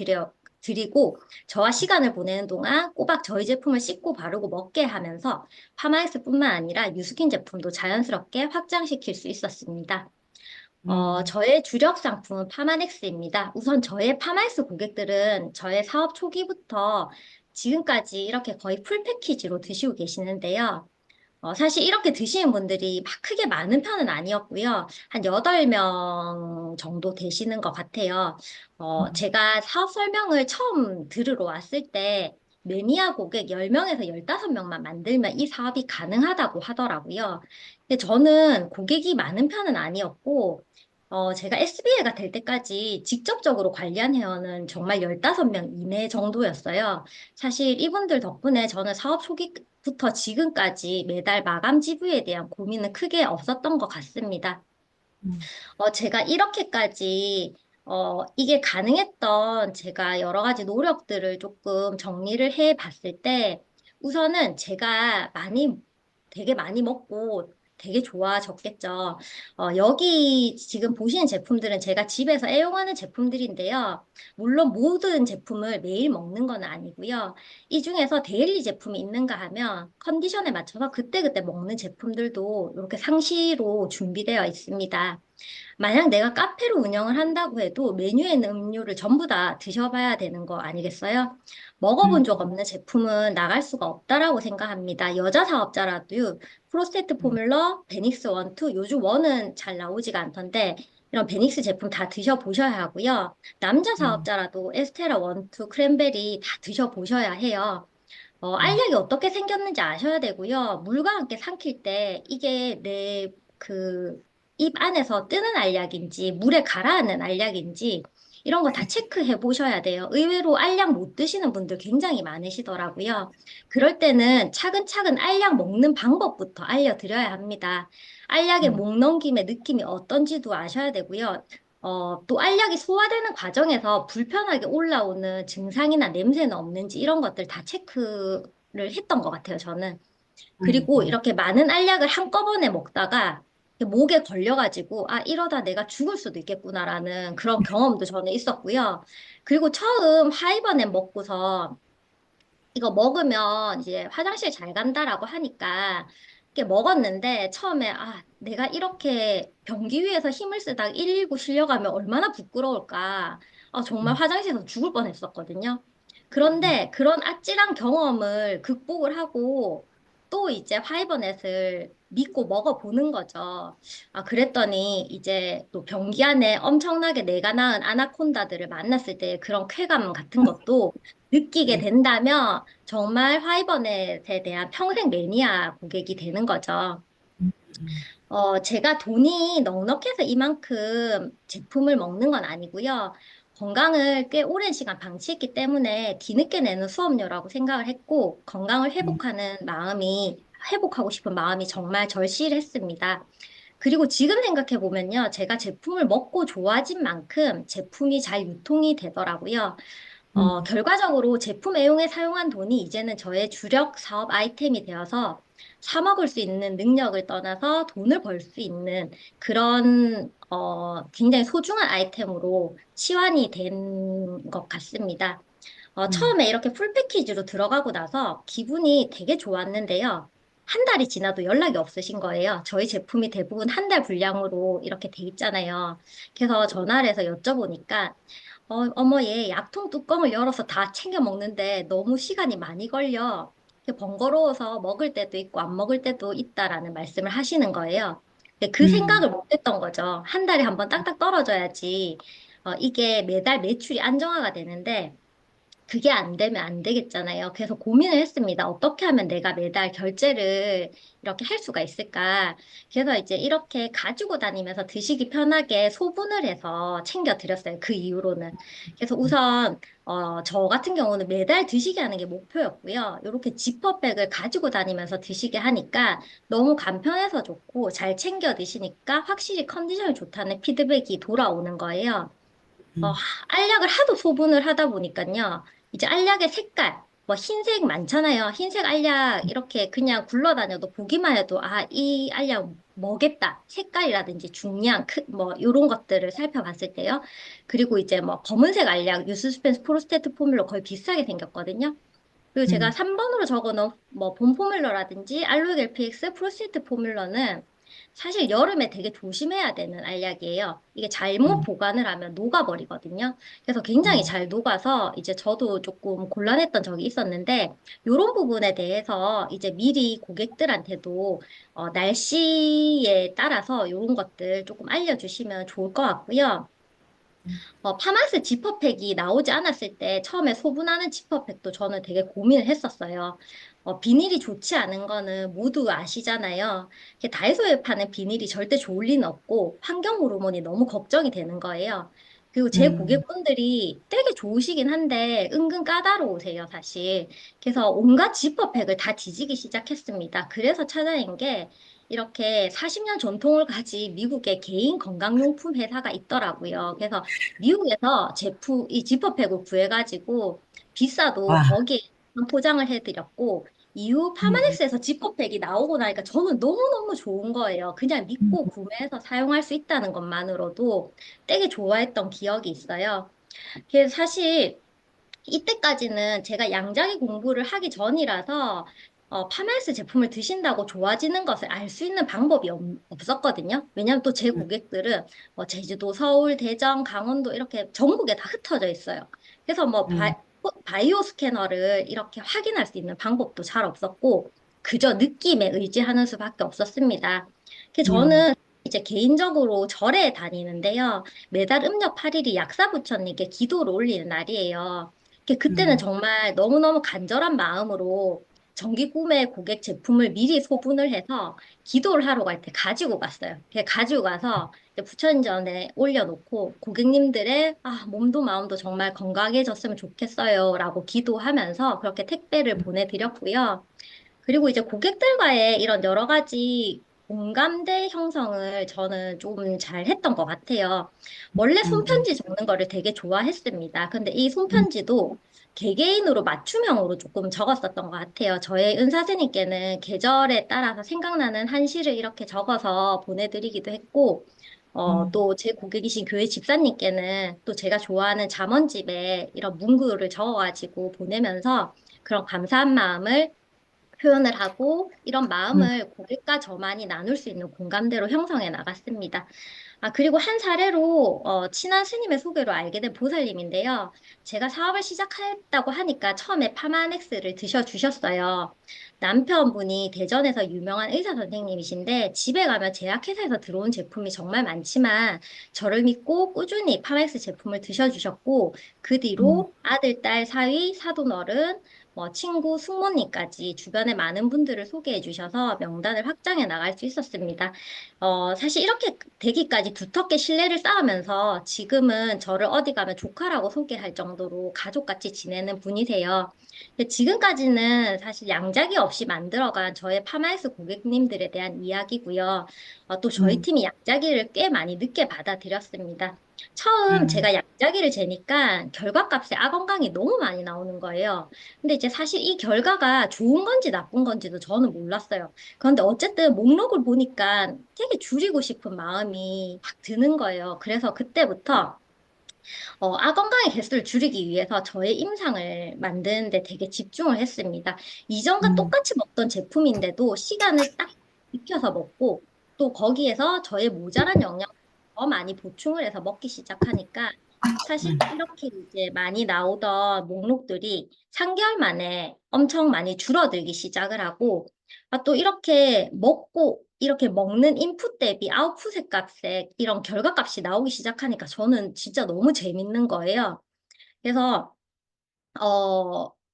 F: 드리고 저와 시간을 보내는 동안 꼬박 저희 제품을 씻고 바르고 먹게 하면서 파마엑스뿐만 아니라 유스킨 제품도 자연스럽게 확장시킬 수 있었습니다. 저의 주력 상품은 파마넥스입니다. 우선 저의 파마엑스 고객들은 저의 사업 초기부터 지금까지 이렇게 거의 풀 패키지로 드시고 계시는데요. 사실 이렇게 드시는 분들이 막 크게 많은 편은 아니었고요. 한 8명 정도 되시는 것 같아요. 제가 사업 설명을 처음 들으러 왔을 때 매니아 고객 10명에서 15명만 만들면 이 사업이 가능하다고 하더라고요. 근데 저는 고객이 많은 편은 아니었고, 제가 SBA가 될 때까지 직접적으로 관리한 회원은 정말 15명 이내 정도였어요. 사실 이분들 덕분에 저는 사업 초기부터 지금까지 매달 마감 지불에 대한 고민은 크게 없었던 것 같습니다. 제가 이렇게까지 이게 가능했던 제가 여러 가지 노력들을 조금 정리를 해 봤을 때 우선은 제가 되게 많이 먹고 되게 좋아졌겠죠. 여기 지금 보시는 제품들은 제가 집에서 애용하는 제품들인데요. 물론 모든 제품을 매일 먹는 건 아니고요. 이 중에서 데일리 제품이 있는가 하면 컨디션에 맞춰서 그때그때 먹는 제품들도 이렇게 상시로 준비되어 있습니다. 만약 내가 카페를 운영을 한다고 해도 메뉴에 있는 음료를 전부 다 드셔봐야 되는 거 아니겠어요? 먹어본 적 없는 제품은 나갈 수가 없다라고 생각합니다. 여자 사업자라도 프로스테트 포뮬러, 베닉스 원, 투, 요즘 원은 잘 나오지가 않던데 이런 베닉스 제품 다 드셔보셔야 하고요. 남자 사업자라도 에스테라 원, 투, 크랜베리 다 드셔보셔야 해요. 알약이 어떻게 생겼는지 아셔야 되고요. 물과 함께 삼킬 때 이게 내 입 안에서 뜨는 알약인지 물에 가라앉는 알약인지 이런 거 다 체크해 보셔야 돼요. 의외로 알약 못 드시는 분들 굉장히 많으시더라고요. 그럴 때는 차근차근 알약 먹는 방법부터 알려드려야 합니다. 알약의 목 넘김의 느낌이 어떤지도 아셔야 되고요. 또 알약이 소화되는 과정에서 불편하게 올라오는 증상이나 냄새는 없는지 이런 것들 다 체크를 했던 것 같아요, 저는. 그리고 이렇게 많은 알약을 한꺼번에 먹다가 목에 걸려가지고, 아, 이러다 내가 죽을 수도 있겠구나라는 그런 경험도 저는 있었고요. 그리고 처음 하이버넷 먹고서 이거 먹으면 이제 화장실 잘 간다라고 하니까 이렇게 먹었는데 처음에 아, 내가 이렇게 변기 위에서 힘을 쓰다가 119 실려가면 얼마나 부끄러울까. 아, 정말 화장실에서 죽을 뻔했었거든요. 그런데 그런 아찔한 경험을 극복을 하고 또 이제 화이버넷을 믿고 먹어보는 거죠. 아, 그랬더니 이제 또 변기 안에 엄청나게 내가 낳은 아나콘다들을 만났을 때 그런 쾌감 같은 것도 느끼게 된다면 정말 화이버넷에 대한 평생 매니아 고객이 되는 거죠. 제가 돈이 넉넉해서 이만큼 제품을 먹는 건 아니고요. 건강을 꽤 오랜 시간 방치했기 때문에 뒤늦게 내는 수업료라고 생각을 했고, 건강을 회복하고 싶은 마음이 정말 절실했습니다. 그리고 지금 생각해 보면요. 제가 제품을 먹고 좋아진 만큼 제품이 잘 유통이 되더라고요. 결과적으로 제품 애용에 사용한 돈이 이제는 저의 주력 사업 아이템이 되어서 사 먹을 수 있는 능력을 떠나서 돈을 벌 수 있는 그런 굉장히 소중한 아이템으로 치환이 된 것 같습니다. 처음에 이렇게 풀 패키지로 들어가고 나서 기분이 되게 좋았는데요. 한 달이 지나도 연락이 없으신 거예요. 저희 제품이 대부분 한 달 분량으로 이렇게 돼 있잖아요. 그래서 전화를 해서 여쭤보니까 어머, 얘 약통 뚜껑을 열어서 다 챙겨 먹는데 너무 시간이 많이 걸려. 이게 번거로워서 먹을 때도 있고 안 먹을 때도 있다라는 말씀을 하시는 거예요. 근데 그 생각을 못 했던 거죠. 한 달에 한 번 딱딱 떨어져야지. 이게 매달 매출이 안정화가 되는데 그게 안 되면 안 되겠잖아요. 그래서 고민을 했습니다. 어떻게 하면 내가 매달 결제를 이렇게 할 수가 있을까? 그래서 이제 이렇게 가지고 다니면서 드시기 편하게 소분을 해서 챙겨 드렸어요. 그 이후로는. 그래서 우선, 저 같은 경우는 매달 드시게 하는 게 목표였고요. 이렇게 지퍼백을 가지고 다니면서 드시게 하니까 너무 간편해서 좋고 잘 챙겨 드시니까 확실히 컨디션이 좋다는 피드백이 돌아오는 거예요. 어, 알약을 하도 소분을 하다 보니까요. 이제 알약의 색깔, 뭐 흰색 많잖아요. 흰색 알약 이렇게 그냥 굴러다녀도 보기만 해도 아, 이 알약 뭐겠다. 색깔이라든지 중량, 뭐 이런 것들을 살펴봤을 때요. 그리고 이제 뭐 검은색 알약, 유스스펜스 프로스테트 포뮬러 거의 비슷하게 생겼거든요. 그리고 제가 3번으로 적어놓은 뭐 봄포뮬러라든지 알로에겔피엑스 프로시트 포뮬러는 사실 여름에 되게 조심해야 되는 알약이에요. 이게 잘못 보관을 하면 녹아버리거든요. 그래서 굉장히 잘 녹아서 이제 저도 조금 곤란했던 적이 있었는데 이런 부분에 대해서 이제 미리 고객들한테도 날씨에 따라서 이런 것들 조금 알려주시면 좋을 것 같고요. 파마스 지퍼팩이 나오지 않았을 때 처음에 소분하는 지퍼팩도 저는 되게 고민을 했었어요. 비닐이 좋지 않은 거는 모두 아시잖아요. 이렇게 다이소에 파는 비닐이 절대 좋을 리는 없고 환경 호르몬이 너무 걱정이 되는 거예요. 그리고 제 고객분들이 되게 좋으시긴 한데 은근 까다로우세요, 사실. 그래서 온갖 지퍼팩을 다 뒤지기 시작했습니다. 그래서 찾아낸 게 이렇게 40년 전통을 가진 미국의 개인 건강용품 회사가 있더라고요. 그래서 미국에서 이 지퍼백을 구해가지고 비싸도
A: 와.
F: 거기에 포장을 해드렸고, 이후 파마넥스에서 지퍼백이 나오고 나니까 저는 너무너무 좋은 거예요. 그냥 믿고 구매해서 사용할 수 있다는 것만으로도 되게 좋아했던 기억이 있어요. 그래서 사실 이때까지는 제가 양자기 공부를 하기 전이라서 파마스 제품을 드신다고 좋아지는 것을 알 수 있는 방법이 없었거든요. 왜냐하면 또 제 고객들은 제주도, 서울, 대전, 강원도 이렇게 전국에 다 흩어져 있어요. 그래서 뭐 바이오 스캐너를 이렇게 확인할 수 있는 방법도 잘 없었고 그저 느낌에 의지하는 수밖에 없었습니다. 그래서 저는 이제 개인적으로 절에 다니는데요. 매달 음력 8일이 약사 부처님께 기도를 올리는 날이에요. 그때는 정말 너무너무 간절한 마음으로 정기 구매 고객 제품을 미리 소분을 해서 기도를 하러 갈 때 가지고 갔어요. 가지고 가서 이제 부처전에 올려놓고 고객님들의 몸도 마음도 정말 건강해졌으면 좋겠어요라고 기도하면서 그렇게 택배를 보내드렸고요. 그리고 이제 고객들과의 이런 여러 가지 공감대 형성을 저는 좀 잘 했던 것 같아요. 원래 손편지 적는 거를 되게 좋아했습니다. 근데 이 손편지도 개개인으로 맞춤형으로 조금 적었었던 것 같아요. 저의 은사스님께는 계절에 따라서 생각나는 한시를 이렇게 적어서 보내드리기도 했고, 또 제 고객이신 교회 집사님께는 또 제가 좋아하는 잠언집에 이런 문구를 적어가지고 보내면서 그런 감사한 마음을 표현을 하고 이런 마음을 고객과 저만이 나눌 수 있는 공감대로 형성해 나갔습니다. 그리고 한 사례로 친한 스님의 소개로 알게 된 보살님인데요. 제가 사업을 시작했다고 하니까 처음에 파마넥스를 드셔주셨어요. 남편분이 대전에서 유명한 의사 선생님이신데 집에 가면 제약회사에서 들어온 제품이 정말 많지만 저를 믿고 꾸준히 파마넥스 제품을 드셔주셨고 그 뒤로 아들, 딸, 사위, 사돈어른 친구, 숙모님까지 주변에 많은 분들을 소개해 주셔서 명단을 확장해 나갈 수 있었습니다. 사실 이렇게 되기까지 두텁게 신뢰를 쌓으면서 지금은 저를 어디 가면 조카라고 소개할 정도로 가족같이 지내는 분이세요. 근데 지금까지는 사실 양작이 없이 만들어간 저의 파마에스 고객님들에 대한 이야기고요. 또 저희 팀이 양자기를 꽤 많이 늦게 받아들였습니다. 처음 제가 양자기를 재니까 결과값에 악원강이 너무 많이 나오는 거예요. 근데 이제 사실 이 결과가 좋은 건지 나쁜 건지도 저는 몰랐어요. 그런데 어쨌든 목록을 보니까 되게 줄이고 싶은 마음이 확 드는 거예요. 그래서 그때부터 악건강의 개수를 줄이기 위해서 저의 임상을 만드는데 되게 집중을 했습니다. 이전과 똑같이 먹던 제품인데도 시간을 딱 지켜서 먹고 또 거기에서 저의 모자란 영양을 더 많이 보충을 해서 먹기 시작하니까 사실 이렇게 이제 많이 나오던 목록들이 3개월 만에 엄청 많이 줄어들기 시작을 하고 또 이렇게 먹고 이렇게 먹는 인풋 대비 아웃풋의 값에 이런 결과값이 나오기 시작하니까 저는 진짜 너무 재밌는 거예요. 그래서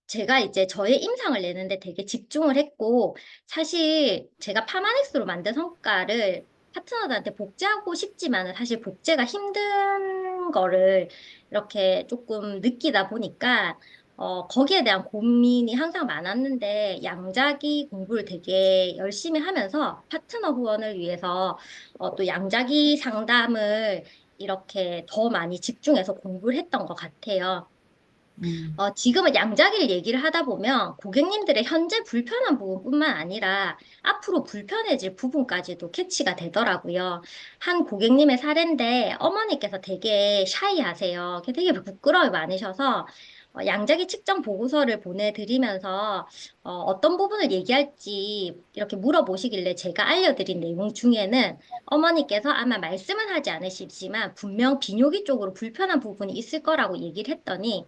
F: 제가 이제 저의 임상을 내는데 되게 집중을 했고 사실 제가 파마닉스로 만든 성과를 파트너들한테 복제하고 싶지만은 사실 복제가 힘든 거를 이렇게 조금 느끼다 보니까 거기에 대한 고민이 항상 많았는데 양자기 공부를 되게 열심히 하면서 파트너 후원을 위해서 또 양자기 상담을 이렇게 더 많이 집중해서 공부를 했던 것 같아요. 지금은 양자기를 얘기를 하다 보면 고객님들의 현재 불편한 부분뿐만 아니라 앞으로 불편해질 부분까지도 캐치가 되더라고요. 한 고객님의 사례인데 어머니께서 되게 샤이하세요. 되게 부끄러움이 많으셔서 양자기 측정 보고서를 보내드리면서 어떤 부분을 얘기할지 이렇게 물어보시길래 제가 알려드린 내용 중에는 어머니께서 아마 말씀은 하지 않으시지만 분명 비뇨기 쪽으로 불편한 부분이 있을 거라고 얘기를 했더니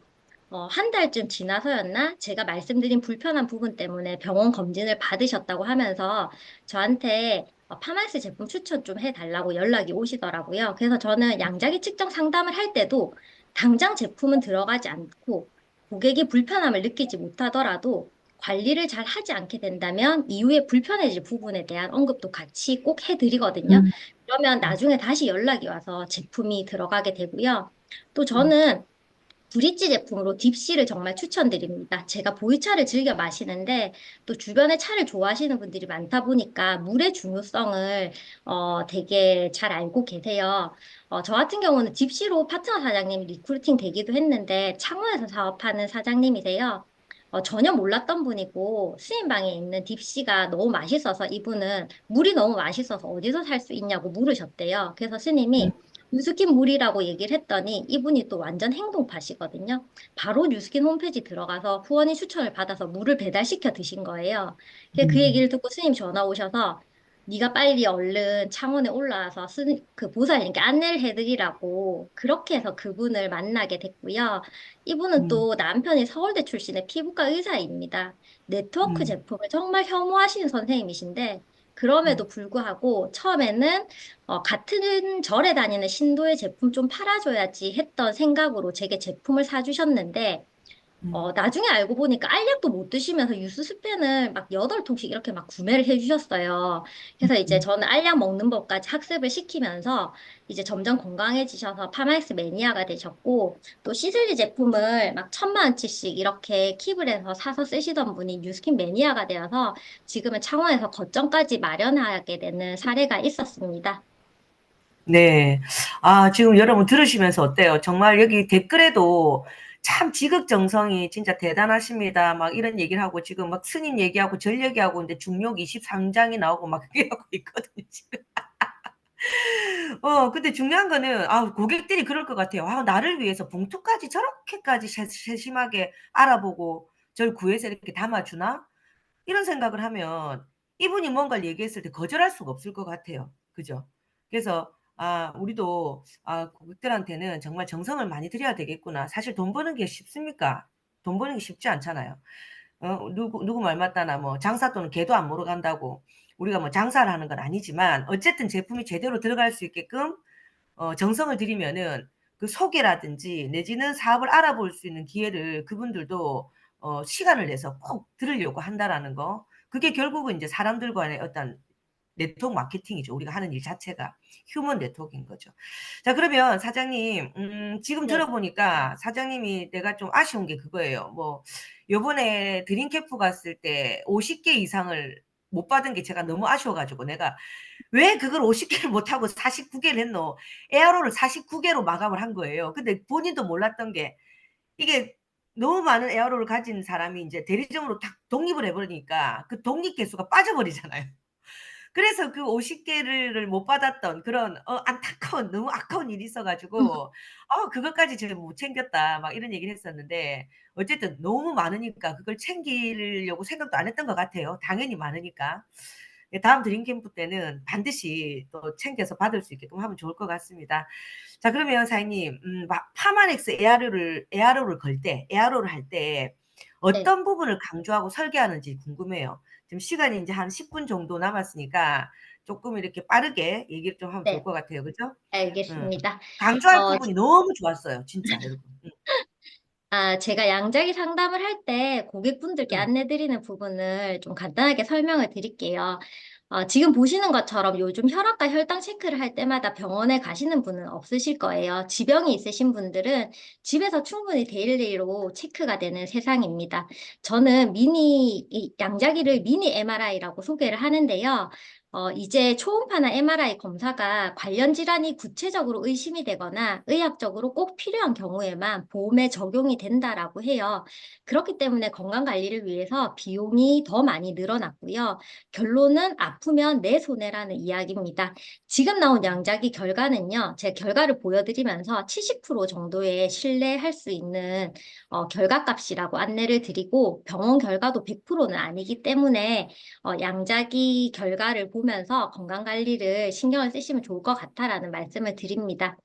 F: 한 달쯤 지나서였나? 제가 말씀드린 불편한 부분 때문에 병원 검진을 받으셨다고 하면서 저한테 파마스 제품 추천 좀 해달라고 연락이 오시더라고요. 그래서 저는 양자기 측정 상담을 할 때도 당장 제품은 들어가지 않고 고객이 불편함을 느끼지 못하더라도 관리를 잘 하지 않게 된다면 이후에 불편해질 부분에 대한 언급도 같이 꼭 해드리거든요. 그러면 나중에 다시 연락이 와서 제품이 들어가게 되고요. 또 저는 브릿지 제품으로 딥시를 정말 추천드립니다. 제가 보이차를 즐겨 마시는데 또 주변에 차를 좋아하시는 분들이 많다 보니까 물의 중요성을 되게 잘 알고 계세요. 저 같은 경우는 딥시로 파트너 사장님 리크루팅 되기도 했는데 창원에서 사업하는 사장님이세요. 전혀 몰랐던 분이고 수인방에 있는 딥시가 너무 맛있어서 이분은 물이 너무 맛있어서 어디서 살 수 있냐고 물으셨대요. 그래서 스님이 뉴스킨 물이라고 얘기를 했더니 이분이 또 완전 행동파시거든요. 바로 뉴스킨 홈페이지 들어가서 후원인 추천을 받아서 물을 배달시켜 드신 거예요. 그 얘기를 듣고 스님 전화 오셔서 네가 빨리 얼른 창원에 올라와서 그 보살님께 안내를 해드리라고 그렇게 해서 그분을 만나게 됐고요. 이분은 또 남편이 서울대 출신의 피부과 의사입니다. 네트워크 제품을 정말 혐오하시는 선생님이신데 그럼에도 불구하고 처음에는 같은 절에 다니는 신도의 제품 좀 팔아줘야지 했던 생각으로 제게 제품을 사주셨는데 나중에 알고 보니까 알약도 못 드시면서 유스스펜을 막 8통씩 이렇게 막 구매를 해주셨어요. 그래서 이제 저는 알약 먹는 법까지 학습을 시키면서 이제 점점 건강해지셔서 파마엑스 매니아가 되셨고, 또 시슬리 제품을 막 1,000만 원치씩 이렇게 킵을 해서 사서 쓰시던 분이 뉴스킨 매니아가 되어서 지금은 창원에서 거점까지 마련하게 되는 사례가 있었습니다.
A: 네. 아, 지금 여러분 들으시면서 어때요? 정말 여기 댓글에도 참 지극정성이 진짜 대단하십니다. 막 이런 얘기를 하고 지금 막 스님 얘기하고 절 얘기하고 근데 중력 23장이 나오고 막 이러고 있거든요, 지금. 근데 중요한 거는, 고객들이 그럴 것 같아요. 나를 위해서 봉투까지 저렇게까지 세심하게 알아보고 절 구해서 이렇게 담아주나? 이런 생각을 하면 이분이 뭔가를 얘기했을 때 거절할 수가 없을 것 같아요. 그죠? 그래서 우리도 고객들한테는 정말 정성을 많이 들여야 되겠구나. 사실 돈 버는 게 쉽습니까? 돈 버는 게 쉽지 않잖아요. 누구 말 맞다나 뭐 장사 또는 개도 안 모러 간다고 우리가 뭐 장사를 하는 건 아니지만 어쨌든 제품이 제대로 들어갈 수 있게끔 정성을 들이면은 그 소개라든지 내지는 사업을 알아볼 수 있는 기회를 그분들도 시간을 내서 꼭 들으려고 한다라는 거. 그게 결국은 이제 사람들과의 어떤 네트워크 마케팅이죠. 우리가 하는 일 자체가 휴먼 네트워크인 거죠. 자, 그러면 사장님, 지금
F: 네.
A: 들어보니까 사장님이 내가 좀 아쉬운 게 그거예요. 뭐, 요번에 드림캠프 갔을 때 50개 이상을 못 받은 게 제가 너무 아쉬워가지고 내가 왜 그걸 50개를 못하고 49개를 했노? 에어로를 49개로 마감을 한 거예요. 근데 본인도 몰랐던 게 이게 너무 많은 에어로를 가진 사람이 이제 대리점으로 딱 독립을 해버리니까 그 독립 개수가 빠져버리잖아요. 그래서 그 50개를 못 받았던 그런 안타까운 너무 아까운 일이 있어가지고 그것까지 제가 못 챙겼다 막 이런 얘기를 했었는데 어쨌든 너무 많으니까 그걸 챙기려고 생각도 안 했던 것 같아요. 당연히 많으니까. 네, 다음 드림 캠프 때는 반드시 또 챙겨서 받을 수 있게끔 하면 좋을 것 같습니다. 자, 그러면 사장님, 파마넥스 에아로를 걸 때, 에아로를 할 때
F: 네.
A: 어떤 부분을 강조하고 설계하는지 궁금해요. 지금 시간이 이제 한 10분 정도 남았으니까 조금 이렇게 빠르게 얘기를 좀 하면 좋을
F: 네.
A: 것 같아요. 그죠? 음.
F: 알겠습니다.
A: 강조할
F: 어,
A: 부분이 너무 좋았어요. 진짜, 여러분.
F: 제가 양자기 상담을 할 때 고객분들께
A: 음.
F: 안내드리는 부분을 좀 간단하게 설명을 드릴게요. 지금 보시는 것처럼 요즘 혈압과 혈당 체크를 할 때마다 병원에 가시는 분은 없으실 거예요. 지병이 있으신 분들은 집에서 충분히 데일리로 체크가 되는 세상입니다. 저는 이 양자기를 미니 MRI라고 소개를 하는데요. 이제 초음파나 MRI 검사가 관련 질환이 구체적으로 의심이 되거나 의학적으로 꼭 필요한 경우에만 보험에 적용이 된다라고 해요. 그렇기 때문에 건강 관리를 위해서 비용이 더 많이 늘어났고요. 결론은 아프면 내 손해라는 이야기입니다. 지금 나온 양자기 결과는요, 제 결과를 보여드리면서 70% 정도의 신뢰할 수 있는 결과값이라고 안내를 드리고 병원 결과도 100%는 아니기 때문에 양자기 결과를 보면서 건강 관리를 신경을 쓰시면 좋을 것 같다라는 말씀을 드립니다.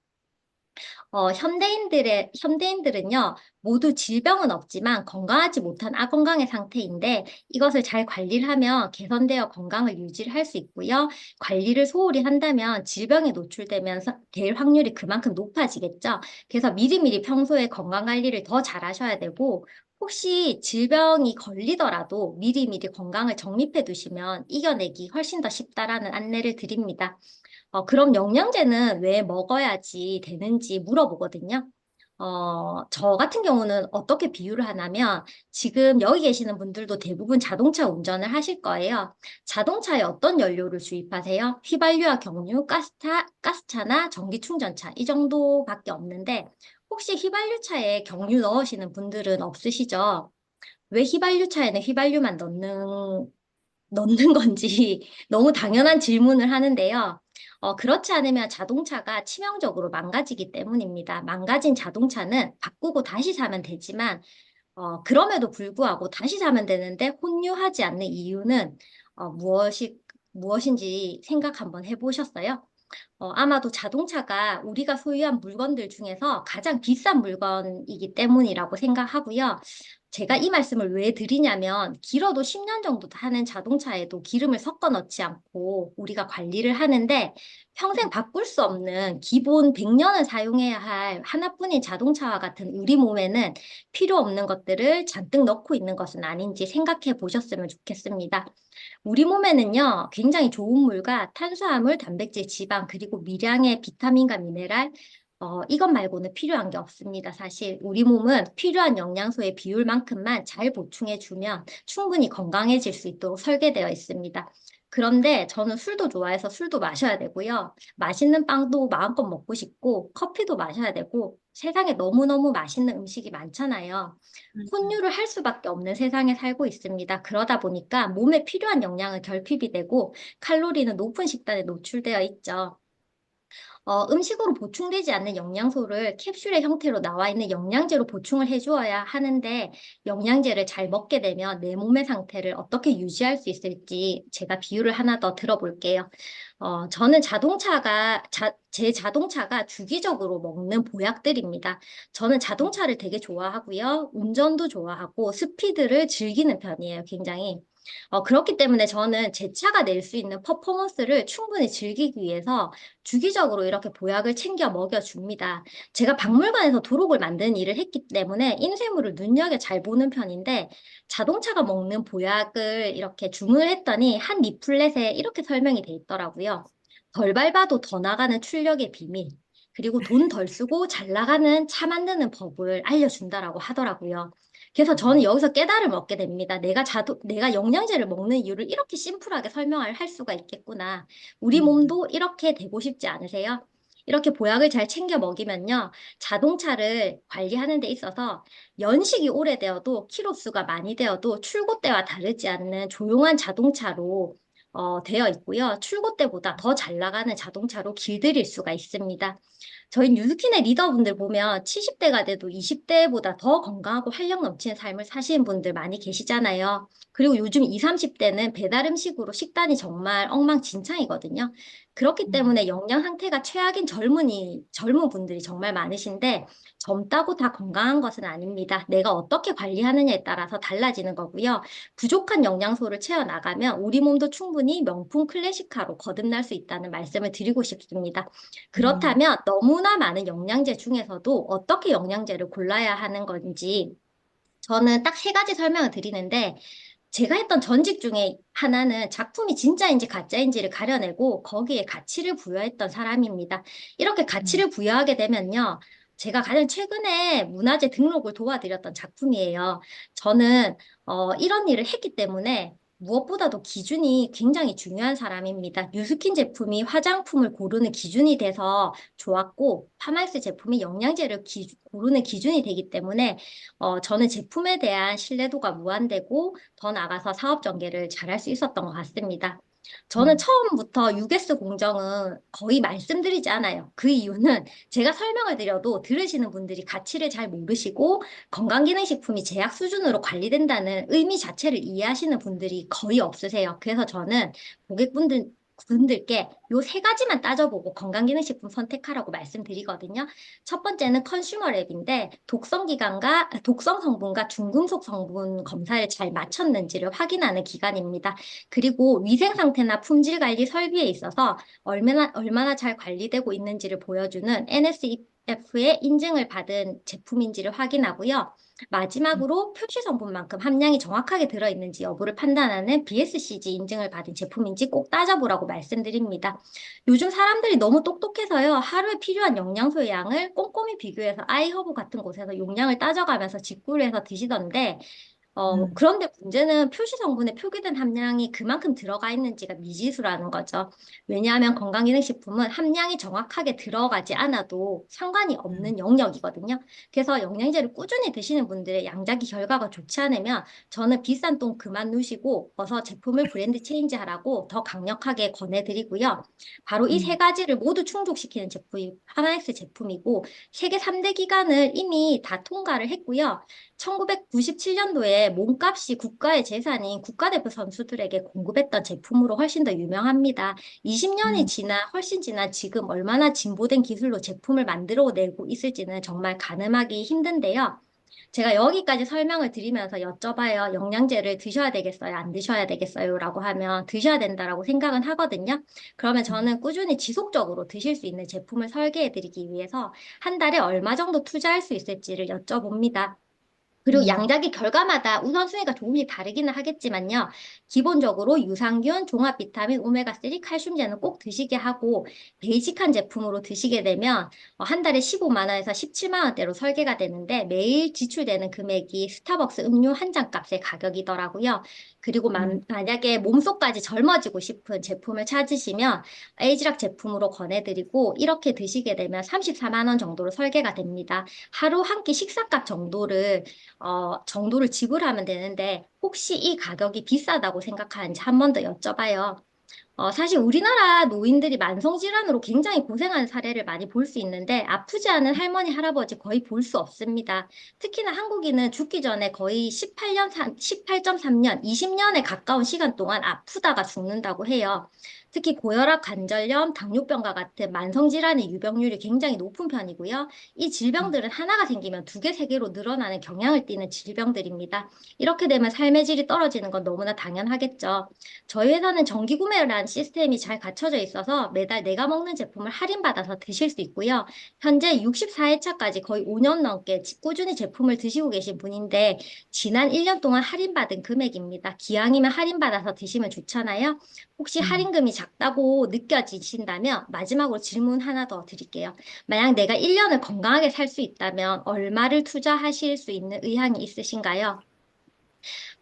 F: 현대인들은요, 모두 질병은 없지만 건강하지 못한 아건강의 상태인데 이것을 잘 관리를 하면 개선되어 건강을 유지를 할 수 있고요. 관리를 소홀히 한다면 질병에 노출되면서 될 확률이 그만큼 높아지겠죠. 그래서 미리미리 평소에 건강 관리를 더 잘 하셔야 되고 혹시 질병이 걸리더라도 미리미리 건강을 정립해 두시면 이겨내기 훨씬 더 쉽다라는 안내를 드립니다. 그럼 영양제는 왜 먹어야지 되는지 물어보거든요. 저 같은 경우는 어떻게 비유를 하냐면 지금 여기 계시는 분들도 대부분 자동차 운전을 하실 거예요. 자동차에 어떤 연료를 주입하세요? 휘발유와 경유, 가스차나 전기충전차 이 정도밖에 없는데 혹시 휘발유차에 경유 넣으시는 분들은 없으시죠? 왜 휘발유차에는 휘발유만 넣는 건지 너무 당연한 질문을 하는데요. 그렇지 않으면 자동차가 치명적으로 망가지기 때문입니다. 망가진 자동차는 바꾸고 다시 사면 되지만, 그럼에도 불구하고 다시 사면 되는데 혼유하지 않는 이유는 무엇인지 생각 한번 해보셨어요? 아마도 자동차가 우리가 소유한 물건들 중에서 가장 비싼 물건이기 때문이라고 생각하고요. 제가 이 말씀을 왜 드리냐면 길어도 10년 정도 타는 자동차에도 기름을 섞어 넣지 않고 우리가 관리를 하는데 평생 바꿀 수 없는 기본 100년을 사용해야 할 하나뿐인 자동차와 같은 우리 몸에는 필요 없는 것들을 잔뜩 넣고 있는 것은 아닌지 생각해 보셨으면 좋겠습니다. 우리 몸에는요, 굉장히 좋은 물과 탄수화물, 단백질, 지방, 그리고 미량의 비타민과 미네랄, 이것 말고는 필요한 게 없습니다. 사실 우리 몸은 필요한 영양소의 비율만큼만 잘 보충해주면 충분히 건강해질 수 있도록 설계되어 있습니다. 그런데 저는 술도 좋아해서 술도 마셔야 되고요. 맛있는 빵도 마음껏 먹고 싶고, 커피도 마셔야 되고, 세상에 너무너무 맛있는 음식이 많잖아요. 혼유를 할 수밖에 없는 세상에 살고 있습니다. 그러다 보니까 몸에 필요한 영양은 결핍이 되고 칼로리는 높은 식단에 노출되어 있죠. 음식으로 보충되지 않는 영양소를 캡슐의 형태로 나와 있는 영양제로 보충을 해주어야 하는데 영양제를 잘 먹게 되면 내 몸의 상태를 어떻게 유지할 수 있을지 제가 비유를 하나 더 들어볼게요. 저는 제 자동차가 주기적으로 먹는 보약들입니다. 저는 자동차를 되게 좋아하고요. 운전도 좋아하고 스피드를 즐기는 편이에요, 굉장히. 그렇기 때문에 저는 제 차가 낼 수 있는 퍼포먼스를 충분히 즐기기 위해서 주기적으로 이렇게 보약을 챙겨 먹여줍니다. 제가 박물관에서 도록을 만드는 일을 했기 때문에 인쇄물을 눈여겨 잘 보는 편인데 자동차가 먹는 보약을 이렇게 주문을 했더니 한 리플렛에 이렇게 설명이 돼 있더라고요. 덜 밟아도 더 나가는 출력의 비밀, 그리고 돈 덜 쓰고 잘 나가는 차 만드는 법을 알려준다라고 하더라고요. 그래서 저는 여기서 깨달음을 얻게 됩니다. 내가 영양제를 먹는 이유를 이렇게 심플하게 설명을 할 수가 있겠구나. 우리 몸도 이렇게 되고 싶지 않으세요? 이렇게 보약을 잘 챙겨 먹이면요. 자동차를 관리하는 데 있어서 연식이 오래되어도 키로수가 많이 되어도 출고 때와 다르지 않는 조용한 자동차로 되어 있고요. 출고 때보다 더 잘 나가는 자동차로 길들일 수가 있습니다. 저희 뉴스킨의 리더분들 보면 70대가 돼도 20대보다 더 건강하고 활력 넘치는 삶을 사시는 분들 많이 계시잖아요. 그리고 요즘 20, 30대는 배달 음식으로 식단이 정말 엉망진창이거든요. 그렇기 때문에 영양 상태가 최악인 젊은 분들이 정말 많으신데 젊다고 다 건강한 것은 아닙니다. 내가 어떻게 관리하느냐에 따라서 달라지는 거고요. 부족한 영양소를 채워 나가면 우리 몸도 충분히 명품 클래식카로 거듭날 수 있다는 말씀을 드리고 싶습니다. 그렇다면 너무나 많은 영양제 중에서도 어떻게 영양제를 골라야 하는 건지 저는 딱 세 가지 설명을 드리는데 제가 했던 전직 중에 하나는 작품이 진짜인지 가짜인지를 가려내고 거기에 가치를 부여했던 사람입니다. 이렇게 가치를 부여하게 되면요. 제가 가장 최근에 문화재 등록을 도와드렸던 작품이에요. 저는 이런 일을 했기 때문에 무엇보다도 기준이 굉장히 중요한 사람입니다. 뉴스킨 제품이 화장품을 고르는 기준이 돼서 좋았고 파마엑스 제품이 영양제를 고르는 기준이 되기 때문에 저는 제품에 대한 신뢰도가 무한되고 더 나아가서 사업 전개를 잘할 수 있었던 것 같습니다. 저는 처음부터 US 공정은 거의 말씀드리지 않아요. 그 이유는 제가 설명을 드려도 들으시는 분들이 가치를 잘 모르시고 건강기능식품이 제약 수준으로 관리된다는 의미 자체를 이해하시는 분들이 거의 없으세요. 그래서 저는 분들께 요 세 가지만 따져보고 건강기능식품 선택하라고 말씀드리거든요. 첫 번째는 컨슈머랩인데 독성 성분과 중금속 성분 검사를 잘 마쳤는지를 확인하는 기관입니다. 그리고 위생 상태나 품질 관리 설비에 있어서 얼마나 잘 관리되고 있는지를 보여주는 NSF의 인증을 받은 제품인지를 확인하고요. 마지막으로 표시 성분만큼 함량이 정확하게 들어있는지 여부를 판단하는 BSCG 인증을 받은 제품인지 꼭 따져보라고 말씀드립니다. 요즘 사람들이 너무 똑똑해서요. 하루에 필요한 영양소의 양을 꼼꼼히 비교해서 아이허브 같은 곳에서 용량을 따져가면서 직구를 해서 드시던데 그런데 문제는 표시 성분에 표기된 함량이 그만큼 들어가 있는지가 미지수라는 거죠. 왜냐하면 건강기능식품은 함량이 정확하게 들어가지 않아도 상관이 없는 영역이거든요. 그래서 영양제를 꾸준히 드시는 분들의 양자기 결과가 좋지 않으면 저는 비싼 돈 그만 누시고 어서 제품을 브랜드 체인지하라고 더 강력하게 권해드리고요. 바로 이 세 가지를 모두 충족시키는 제품이 파마엑스 제품이고 세계 3대 기관을 이미 다 통과를 했고요. 1997년도에 몸값이 국가의 재산인 국가대표 선수들에게 공급했던 제품으로 훨씬 더 유명합니다. 20년이 훨씬 지난 지금 얼마나 진보된 기술로 제품을 만들어내고 있을지는 정말 가늠하기 힘든데요. 제가 여기까지 설명을 드리면서 여쭤봐요. 영양제를 드셔야 되겠어요? 안 드셔야 되겠어요? 라고 하면 드셔야 된다라고 생각은 하거든요. 그러면 저는 꾸준히 지속적으로 드실 수 있는 제품을 설계해 드리기 위해서 한 달에 얼마 정도 투자할 수 있을지를 여쭤봅니다. 그리고 양자기 결과마다 우선순위가 조금씩 다르기는 하겠지만요. 기본적으로 유산균, 종합 비타민, 오메가3, 칼슘제는 꼭 드시게 하고 베이직한 제품으로 드시게 되면 한 달에 15만 원에서 17만 원대로 설계가 되는데 매일 지출되는 금액이 스타벅스 음료 한 잔 값의 가격이더라고요. 그리고 만약에 몸속까지 젊어지고 싶은 제품을 찾으시면 에이지락 제품으로 권해드리고 이렇게 드시게 되면 34만 원 정도로 설계가 됩니다. 하루 한 끼 식사값 정도를 지불하면 되는데 혹시 이 가격이 비싸다고 생각하는지 한 번 더 여쭤봐요. 사실 우리나라 노인들이 만성질환으로 굉장히 고생하는 사례를 많이 볼 수 있는데 아프지 않은 할머니, 할아버지 거의 볼 수 없습니다. 특히나 한국인은 죽기 전에 거의 18.3년, 20년에 가까운 시간 동안 아프다가 죽는다고 해요. 특히 고혈압, 관절염, 당뇨병과 같은 만성질환의 유병률이 굉장히 높은 편이고요. 이 질병들은 하나가 생기면 두 개, 세 개로 늘어나는 경향을 띠는 질병들입니다. 이렇게 되면 삶의 질이 떨어지는 건 너무나 당연하겠죠. 저희 회사는 정기 구매라는 시스템이 잘 갖춰져 있어서 매달 내가 먹는 제품을 할인받아서 드실 수 있고요. 현재 64회차까지 거의 5년 넘게 꾸준히 제품을 드시고 계신 분인데 지난 1년 동안 할인받은 금액입니다. 기왕이면 할인받아서 드시면 좋잖아요. 혹시 할인금이 작다고 느껴지신다면 마지막으로 질문 하나 더 드릴게요. 만약 내가 1년을 건강하게 살 수 있다면 얼마를 투자하실 수 있는 의향이 있으신가요?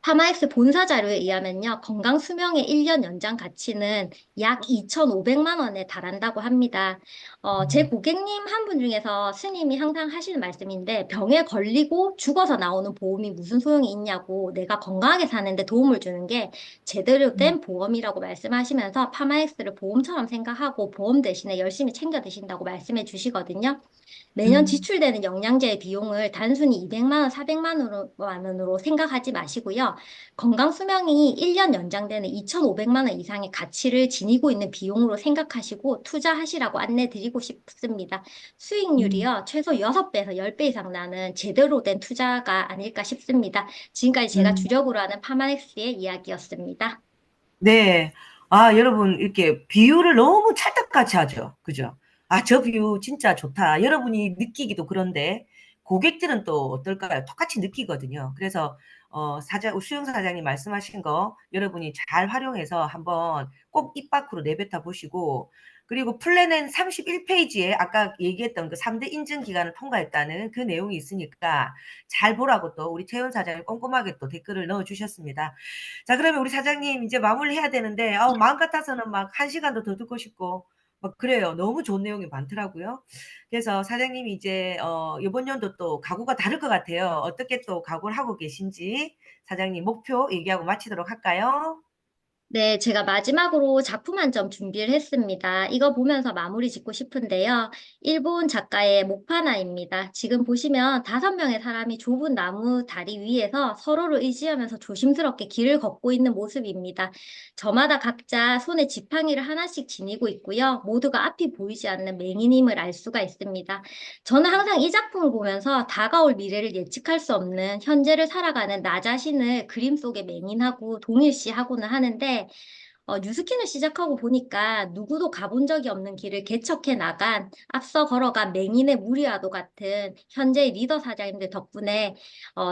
F: 파마엑스 본사 자료에 의하면요, 건강 수명의 1년 연장 가치는 약 2,500만 원에 달한다고 합니다. 제 고객님 한 분 중에서 스님이 항상 하시는 말씀인데, 병에 걸리고 죽어서 나오는 보험이 무슨 소용이 있냐고 내가 건강하게 사는데 도움을 주는 게 제대로 된 보험이라고 말씀하시면서 파마엑스를 보험처럼 생각하고 보험 대신에 열심히 챙겨 드신다고 말씀해 주시거든요. 매년 지출되는 영양제의 비용을 단순히 200만 원, 400만 원으로 생각하지 마시고요. 건강 수명이 1년 연장되는 2,500만 원 이상의 가치를 지니고 있는 비용으로 생각하시고 투자하시라고 안내 드리고 싶습니다. 수익률이요, 최소 6배에서 10배 이상 나는 제대로 된 투자가 아닐까 싶습니다. 지금까지 제가 주력으로 하는 파마엑스의 이야기였습니다.
A: 네. 아, 여러분, 이렇게 비유를 너무 찰떡같이 하죠. 그죠? 아, 저 비유 진짜 좋다. 여러분이 느끼기도 그런데, 고객들은 또 어떨까요? 똑같이 느끼거든요. 그래서, 수영 사장님 말씀하신 거 여러분이 잘 활용해서 한번 꼭 입 밖으로 내뱉어 보시고, 그리고 플랜은 31페이지에 아까 얘기했던 그 3대 인증 기간을 통과했다는 그 내용이 있으니까 잘 보라고 또 우리 태연 사장님 꼼꼼하게 또 댓글을 넣어 주셨습니다. 자, 그러면 우리 사장님 이제 마무리해야 되는데, 마음 같아서는 막 1시간도 더 듣고 싶고, 막 그래요. 너무 좋은 내용이 많더라고요. 그래서 사장님이 이제, 이번 연도 또 각오가 다를 것 같아요. 어떻게 또 각오를 하고 계신지 사장님 목표 얘기하고 마치도록 할까요?
F: 네, 제가 마지막으로 작품 한 점 준비를 했습니다. 이거 보면서 마무리 짓고 싶은데요. 일본 작가의 목파나입니다. 지금 보시면 5명의 사람이 좁은 나무 다리 위에서 서로를 의지하면서 조심스럽게 길을 걷고 있는 모습입니다. 저마다 각자 손에 지팡이를 하나씩 지니고 있고요. 모두가 앞이 보이지 않는 맹인임을 알 수가 있습니다. 저는 항상 이 작품을 보면서 다가올 미래를 예측할 수 없는 현재를 살아가는 나 자신을 그림 속에 맹인하고 동일시하고는 하는데 뉴스킨을 시작하고 보니까 누구도 가본 적이 없는 길을 개척해 나간 앞서 걸어간 맹인의 무리와도 같은 현재의 리더 사장님들 덕분에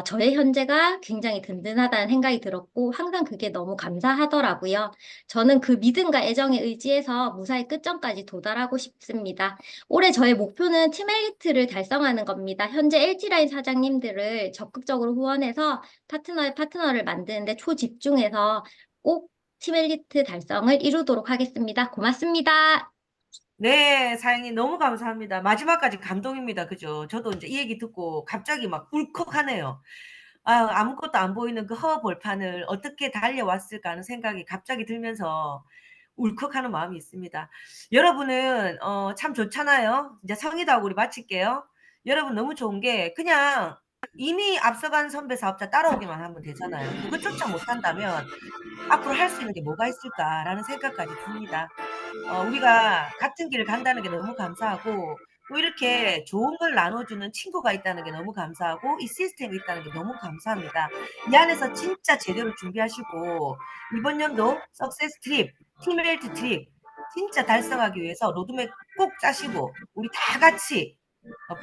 F: 저의 현재가 굉장히 든든하다는 생각이 들었고 항상 그게 너무 감사하더라고요. 저는 그 믿음과 애정에 의지해서 무사히 끝점까지 도달하고 싶습니다. 올해 저의 목표는 팀 엘리트를 달성하는 겁니다. 현재 LG라인 사장님들을 적극적으로 후원해서 파트너의 파트너를 만드는데 초집중해서 꼭 팀 엘리트 달성을 이루도록 하겠습니다. 고맙습니다.
A: 네, 사장님 너무 감사합니다. 마지막까지 감동입니다. 그죠? 저도 이제 이 얘기 듣고 갑자기 막 울컥하네요. 아무것도 안 보이는 그 허벌판을 어떻게 달려왔을까 하는 생각이 갑자기 들면서 울컥하는 마음이 있습니다. 여러분은 참 좋잖아요. 이제 성의도 하고 우리 마칠게요. 여러분 너무 좋은 게 그냥 이미 앞서간 선배 사업자 따라오기만 하면 되잖아요. 그것조차 못한다면 앞으로 할 수 있는 게 뭐가 있을까라는 생각까지 듭니다. 우리가 같은 길을 간다는 게 너무 감사하고 또 이렇게 좋은 걸 나눠주는 친구가 있다는 게 너무 감사하고 이 시스템이 있다는 게 너무 감사합니다. 이 안에서 진짜 제대로 준비하시고 이번 연도 석세스 트립, 팀헬트 트립 진짜 달성하기 위해서 로드맵 꼭 짜시고 우리 다 같이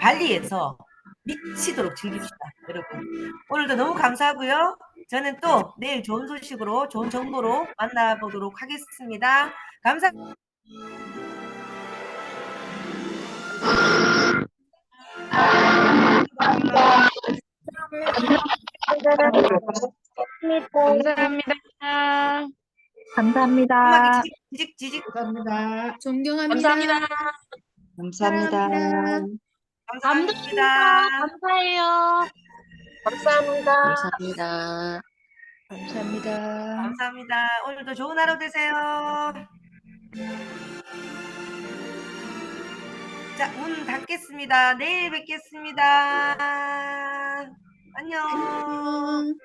A: 발리에서 미치도록 즐깁시다, 여러분. 오늘도 너무 감사하고요. 저는 또 내일 좋은 소식으로, 좋은 정보로 만나보도록 하겠습니다. 감사합니다.
G: 감사합니다.
D: 감사합니다.
A: 음악이 지직.
H: 감사합니다.
G: 존경합니다.
E: 감사합니다.
A: 감사합니다.
G: 감사해요.
E: 감사합니다.
H: 감사합니다.
A: 감사합니다. 오늘도 좋은 하루 되세요. 자, 문 닫겠습니다. 내일 뵙겠습니다. 안녕.